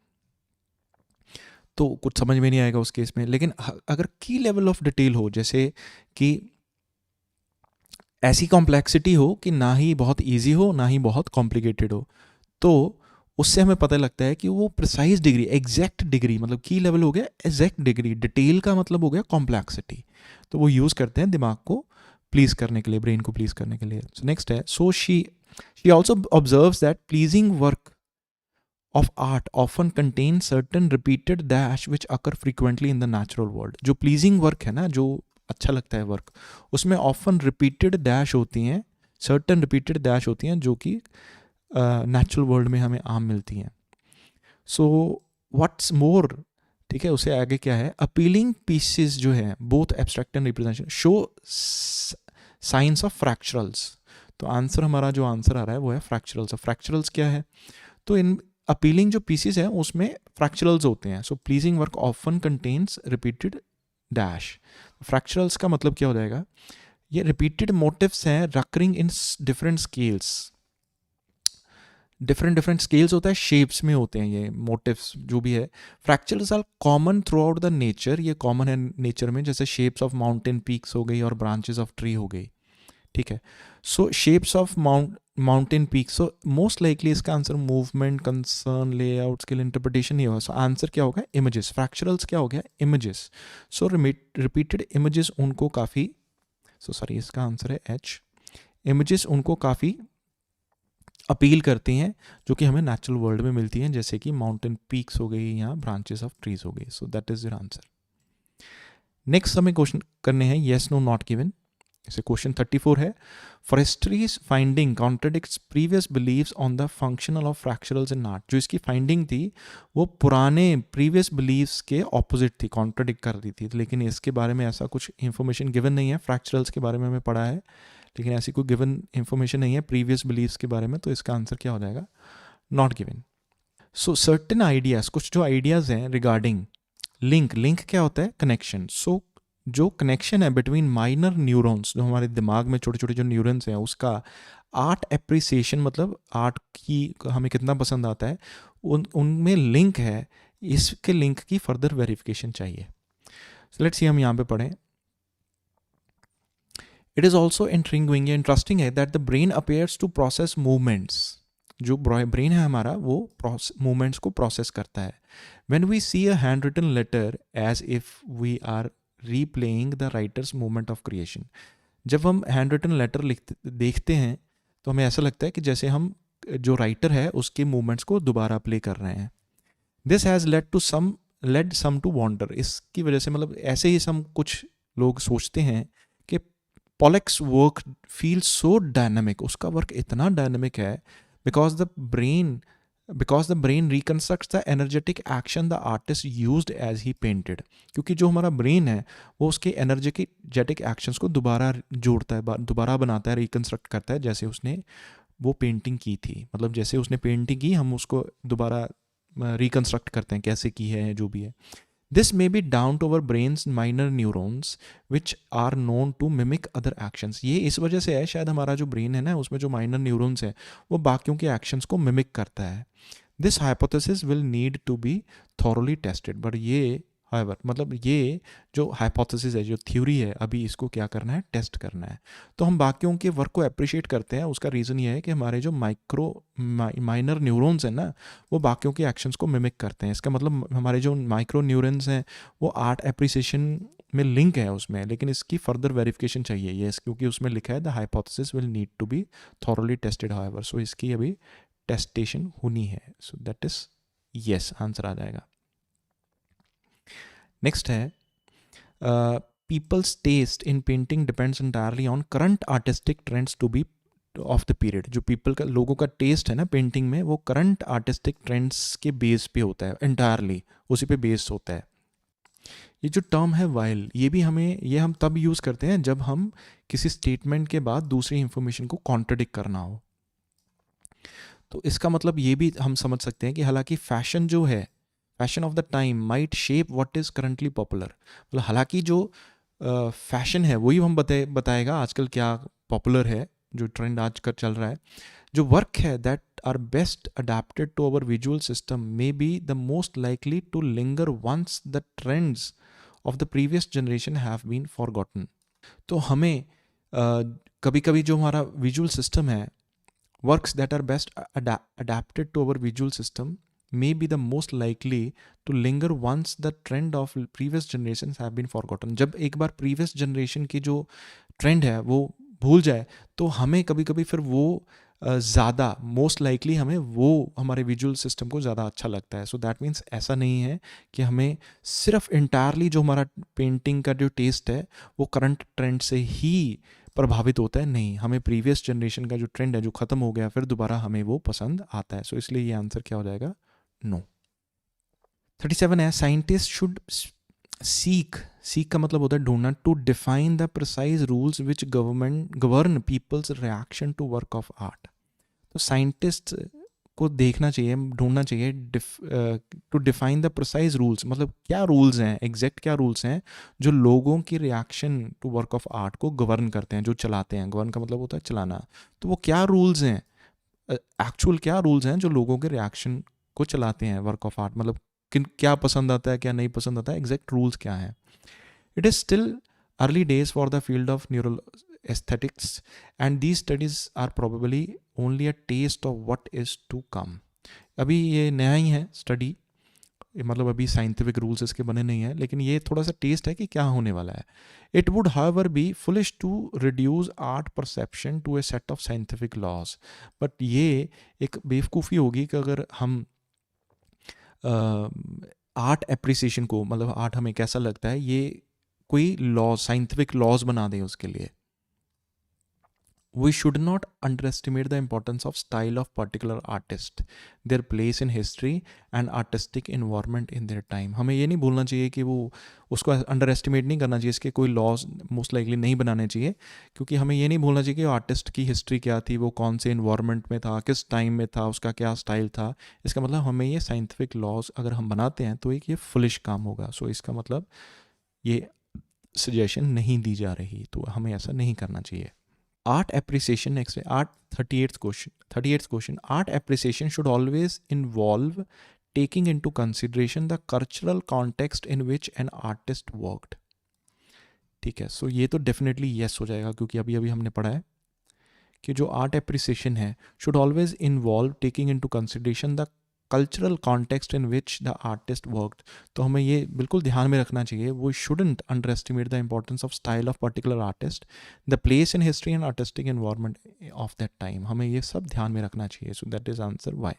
तो कुछ समझ में नहीं आएगा उस केस में। लेकिन अगर की लेवल ऑफ डिटेल हो, जैसे कि ऐसी कॉम्प्लेक्सिटी हो कि ना ही बहुत इजी हो ना ही बहुत कॉम्प्लिकेटेड हो, तो उससे हमें पता लगता है कि वो प्रिसाइज डिग्री, एग्जैक्ट डिग्री, मतलब की लेवल हो गया एग्जैक्ट डिग्री, डिटेल का मतलब हो गया कॉम्प्लेक्सिटी। तो वो यूज़ करते हैं दिमाग को प्लीज करने के लिए, ब्रेन को प्लीज करने के लिए। सो नेक्स्ट है, so she also observes that pleasing work of art often contains certain repeated dash which occur frequently in the natural world. जो pleasing work है ना, जो अच्छा लगता है वर्क, उसमें often repeated dash होती हैं, certain repeated dash होती हैं जो कि natural world में हमें आम मिलती हैं। So what's more, ठीक है, उसे आगे क्या है, appealing pieces जो है both abstract and representation show signs of fractals। तो आंसर हमारा जो आंसर आ रहा है वो है फ्रैक्चरल्स। फ्रैक्चरल्स क्या है? तो इन अपीलिंग जो पीसेस हैं उसमें फ्रैक्चरल्स होते हैं। So pleasing work often contains repeated dash. Fractals का मतलब क्या हो जाएगा? ये रिपीटेड मोटिव्स हैं recurring in different scales, different scales होता है, शेप्स में होते हैं ये मोटिव्स जो भी है। Fractals are common throughout the nature, ये कॉमन है नेचर में, जैसे शेप्स ऑफ माउंटेन पीक्स हो गई और ब्रांचेस ऑफ ट्री हो गई। ठीक है, so shapes of mountain peak, so most likely इसका answer movement, concern, layout, skill, interpretation ही होगा। सो आंसर क्या होगा? इमेजेस। फ्रैक्चरल्स क्या हो गया? इमेजेस। सो रिपीटेड इमेजेस उनको काफ़ी, सॉरी इसका आंसर है एच। इमेजेस उनको काफ़ी अपील करती हैं जो कि हमें नेचुरल वर्ल्ड में मिलती हैं, जैसे कि माउंटेन पीक्स हो गई या ब्रांचेस ऑफ ट्रीज हो गई। So that is your answer. Next हमें क्वेश्चन करने हैं येस नो नॉट गिवन। जैसे क्वेश्चन 34 है, forestries finding contradicts previous believes on the functional of fractals in art. जो इसकी फाइंडिंग थी वो पुराने प्रीवियस बिलीव्स के ऑपोजिट थी, कॉन्ट्रडिक्ट कर रही थी, लेकिन इसके बारे में ऐसा कुछ इंफॉर्मेशन गिवन नहीं है। फ्रैक्चरल्स के बारे में हमें पढ़ा है, लेकिन ऐसी कोई गिवन इंफॉर्मेशन नहीं है प्रीवियस बिलीव्स के बारे में, तो इसका आंसर क्या हो जाएगा? Not given. So certain ideas, कुछ जो आइडियाज़ हैं रिगार्डिंग लिंक क्या होता है? कनेक्शन. सो जो कनेक्शन है बिटवीन माइनर न्यूरॉन्स, जो हमारे दिमाग में छोटे छोटे जो न्यूरॉन्स हैं, उसका आर्ट एप्रिसिएशन, मतलब आर्ट की हमें कितना पसंद आता है, उनमें लिंक है. इसके लिंक की फर्दर वेरिफिकेशन चाहिए. सो लेट्स सी, हम यहाँ पे पढ़ें. इट इज़ ऑल्सो इंटरेस्टिंग है that the brain appears to process movements. जो ब्रेन है हमारा, वो मूवमेंट्स को प्रोसेस करता है. When we see a hand written letter as if we are replaying the writer's movement of creation. जब हम हैंड रिटन लेटर देखते हैं तो हमें ऐसा लगता है कि जैसे हम जो राइटर है उसके मूवमेंट्स को दोबारा प्ले कर रहे हैं. This has led some to wonder. इसकी वजह से, मतलब ऐसे ही सम कुछ लोग सोचते हैं कि Pollock's work feel so dynamic, उसका वर्क इतना डायनामिक है because the brain reconstructs the energetic action the artist used as he painted. क्योंकि जो हमारा ब्रेन है वो उसके एनर्जेटिक एक्शंस को दोबारा जोड़ता है, दोबारा बनाता है, रिकन्स्ट्रक्ट करता है जैसे उसने वो पेंटिंग की थी. मतलब जैसे उसने पेंटिंग की, हम उसको दोबारा रिकन्स्ट्रक्ट करते हैं कैसे की है, जो भी है. This may be down to our brains mirror neurons which are known to mimic other actions. ये इस वजह से है, शायद हमारा जो ब्रेन है ना, उसमें जो माइनर न्यूरॉन्स है वो बाकियों के एक्शंस को मिमिक करता है. This hypothesis will need to be thoroughly tested. But ये मतलब ये जो हाइपोथेसिस है, जो थ्योरी है, अभी इसको क्या करना है? टेस्ट करना है. तो हम बाकियों के वर्क को अप्रिशिएट करते हैं. उसका रीज़न ये है कि हमारे जो माइनर न्यूरॉन्स हैं ना, वो बाकियों के एक्शंस को मिमिक करते हैं. इसका मतलब हमारे जो माइक्रो न्यूरॉन्स हैं वो आर्ट एप्रिसिएशन में लिंक है उसमें, लेकिन इसकी फर्दर वेरिफिकेशन चाहिए. ये क्योंकि उसमें लिखा है the hypothesis will need to be thoroughly tested however. सो इसकी अभी टेस्टेशन होनी है. So that is yes, answer आ जाएगा. नेक्स्ट है, people's taste in painting depends entirely on current artistic trends to be of the period. जो लोगों का टेस्ट है ना पेंटिंग में, वो करंट आर्टिस्टिक ट्रेंड्स के बेस पे होता है, इंटायरली उसी पे बेस्ड होता है. ये जो टर्म है वाइल, ये हम तब यूज़ करते हैं जब हम किसी स्टेटमेंट के बाद दूसरी इंफॉर्मेशन को कॉन्ट्रडिक्ट करना हो. तो इसका मतलब ये भी हम समझ सकते हैं कि हालांकि fashion of the time might shape what is currently popular. मतलब हालांकि जो फैशन है वही हम बताएगा आजकल क्या पॉपुलर है, जो ट्रेंड आजकल चल रहा है. जो वर्क है that are best adapted to our visual system may be the most likely to linger once the trends of the previous generation have been forgotten. तो हमें कभी कभी जो हमारा विजुअल सिस्टम है, works that are best adapted to our visual system may be the most likely to linger once the trend of previous generations have been forgotten. जब एक बार previous generation की जो trend है वो भूल जाए, तो हमें कभी कभी फिर वो ज़्यादा मोस्ट लाइकली हमें वो हमारे विजुअल सिस्टम को ज़्यादा अच्छा लगता है. सो दैट मीन्स ऐसा नहीं है कि हमें सिर्फ इंटायरली जो हमारा पेंटिंग का जो टेस्ट है वो करंट ट्रेंड से ही प्रभावित होता है. नहीं, हमें प्रीवियस जनरेशन का जो ट्रेंड है जो ख़त्म हो गया, फिर दोबारा हमें वो पसंद आता है. सो इसलिए ये आंसर क्या हो जाएगा? नो. 37 है, साइंटिस्ट शुड सीक का मतलब होता है ढूंढना, to define the precise rules which govern people's reaction to work of art. तो साइंटिस्ट को देखना चाहिए, ढूंढना चाहिए to define the precise rules. मतलब क्या रूल्स हैं, एग्जैक्ट क्या रूल्स हैं जो लोगों की reaction to work of art को गवर्न करते हैं, जो चलाते हैं. गवर्न का मतलब होता है चलाना. तो वो क्या रूल्स हैं, एक्चुअल क्या रूल्स हैं जो लोगों के रिएक्शन को चलाते हैं वर्क ऑफ आर्ट. मतलब क्या पसंद आता है, क्या नहीं पसंद आता है, एग्जैक्ट रूल्स क्या हैं. It is still early days for the field of neural aesthetics and these studies are probably only a test of what is to come. अभी ये नया ही है स्टडी, मतलब अभी साइंटिफिक रूल्स इसके बने नहीं हैं, लेकिन ये थोड़ा सा टेस्ट है कि क्या होने वाला है. It would however be foolish to reduce art perception to a set of scientific laws. But ये एक बेवकूफ़ी होगी कि अगर हम आर्ट एप्रिसिएशन को, मतलब आर्ट हमें कैसा लगता है, ये कोई लॉ, साइंटिफिक लॉज बना दें उसके लिए. we should not underestimate the importance of style of particular artist, their place in history and artistic environment in their time. हमें ये नहीं भूलना चाहिए कि वो उसको अंडर एस्टिमेट नहीं करना चाहिए, इसके कोई लॉज मोस्ट लाइकली नहीं बनाने चाहिए, क्योंकि हमें ये नहीं भूलना चाहिए कि आर्टिस्ट की हिस्ट्री क्या थी, वो कौन से इन्वायरमेंट में था, किस टाइम में था, उसका क्या स्टाइल था. इसका मतलब हमें ये साइंटिफिक लॉज अगर हम बनाते हैं तो एक ये फुलिश काम होगा. सो इसका मतलब ये सजेशन नहीं दी जा रही, तो हमें ऐसा नहीं करना चाहिए. Art appreciation, next art, 38th question. Art appreciation should always involve taking into consideration the cultural context in which an artist worked. ठीक है, सो ये तो डेफिनेटली येस हो जाएगा, क्योंकि अभी अभी हमने पढ़ा है कि जो आर्ट एप्रिसिएशन है should always involve taking into consideration the cultural context in which the artist worked. तो हमें ये बिल्कुल ध्यान में रखना चाहिए, वो shouldn't underestimate the importance of style of particular artist, the place in history and artistic environment of that time. हमें ये सब ध्यान में रखना चाहिए. So that is answer Y.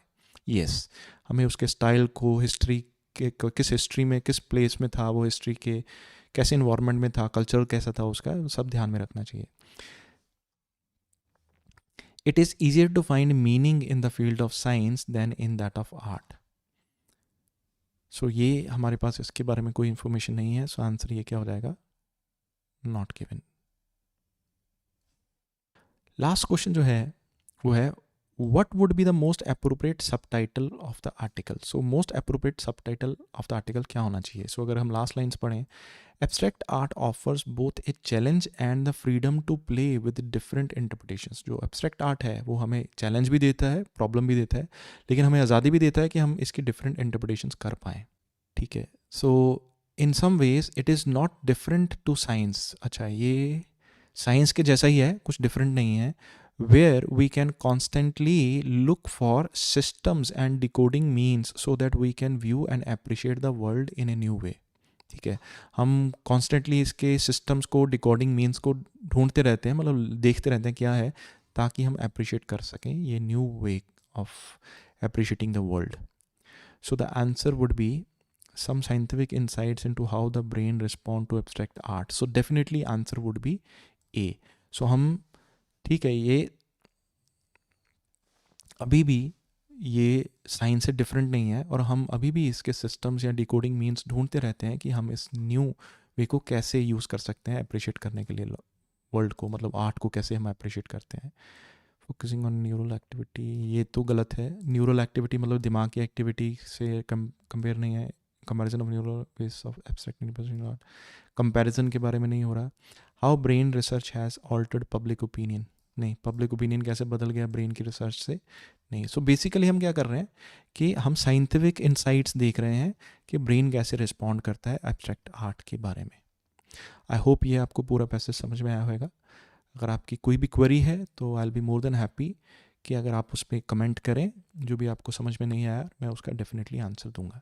Yes, हमें उसके स्टाइल को, हिस्ट्री के किस हिस्ट्री में किस प्लेस में था वो, हिस्ट्री के कैसे इन्वायरमेंट में था, कल्चर कैसा था उसका, सब ध्यान में रखना चाहिए. It is easier to find meaning in the field of science than in that of art. So ये हमारे पास इसके बारे में कोई इंफॉर्मेशन नहीं है. सो आंसर ये क्या हो जाएगा? Not given. लास्ट क्वेश्चन जो है वो है what would be the most appropriate subtitle of the article. So most appropriate subtitle of the article क्या होना चाहिए? So अगर हम लास्ट लाइन्स पढ़ें, abstract art offers both a challenge and the freedom to play with different interpretations. जो abstract art है वो हमें चैलेंज भी देता है, प्रॉब्लम भी देता है, लेकिन हमें आज़ादी भी देता है कि हम इसकी डिफरेंट इंटरप्रिटेशंस कर पाएँ. ठीक है, so in some ways it is not different to science. अच्छा, ये साइंस के जैसा ही है, कुछ डिफरेंट नहीं है. where we can constantly look for systems and decoding means so that we can view and appreciate the world in a new way. ठीक है, हम कॉन्स्टेंटली इसके सिस्टम्स को, डिकोडिंग मीन्स को ढूंढते रहते हैं, मतलब देखते रहते हैं क्या है, ताकि हम अप्रिशिएट कर सकें ये new way of appreciating the world. So the answer would B some scientific insights into how the brain respond to abstract art. So definitely answer would be A. So हम, ठीक है, ये अभी भी ये साइंस से डिफरेंट नहीं है, और हम अभी भी इसके सिस्टम्स या डिकोडिंग मीन्स ढूंढते रहते हैं कि हम इस न्यू वे को कैसे यूज़ कर सकते हैं अप्रिशिएट करने के लिए वर्ल्ड को, मतलब आर्ट को कैसे हम अप्रिशिएट करते हैं. फोकसिंग ऑन न्यूरल एक्टिविटी, ये तो गलत है. न्यूरल एक्टिविटी मतलब दिमाग की एक्टिविटी से कंपेयर नहीं है. Comparison of neural base of abstract comparison के बारे में नहीं हो रहा. How brain research has altered public opinion, नहीं, पब्लिक ओपिनियन कैसे बदल गया ब्रेन की रिसर्च से, नहीं. सो बेसिकली हम क्या कर रहे हैं कि हम साइंटिफिक इंसाइट्स देख रहे हैं कि ब्रेन कैसे रिस्पॉन्ड करता है एब्स्ट्रैक्ट आर्ट के बारे में. आई होप ये आपको पूरा पैसेज समझ में आया होगा. अगर आपकी कोई भी क्वेरी है तो I will be more than happy कि अगर आप उस पर कमेंट करें, जो भी आपको समझ में नहीं आया मैं उसका डेफिनेटली आंसर दूंगा.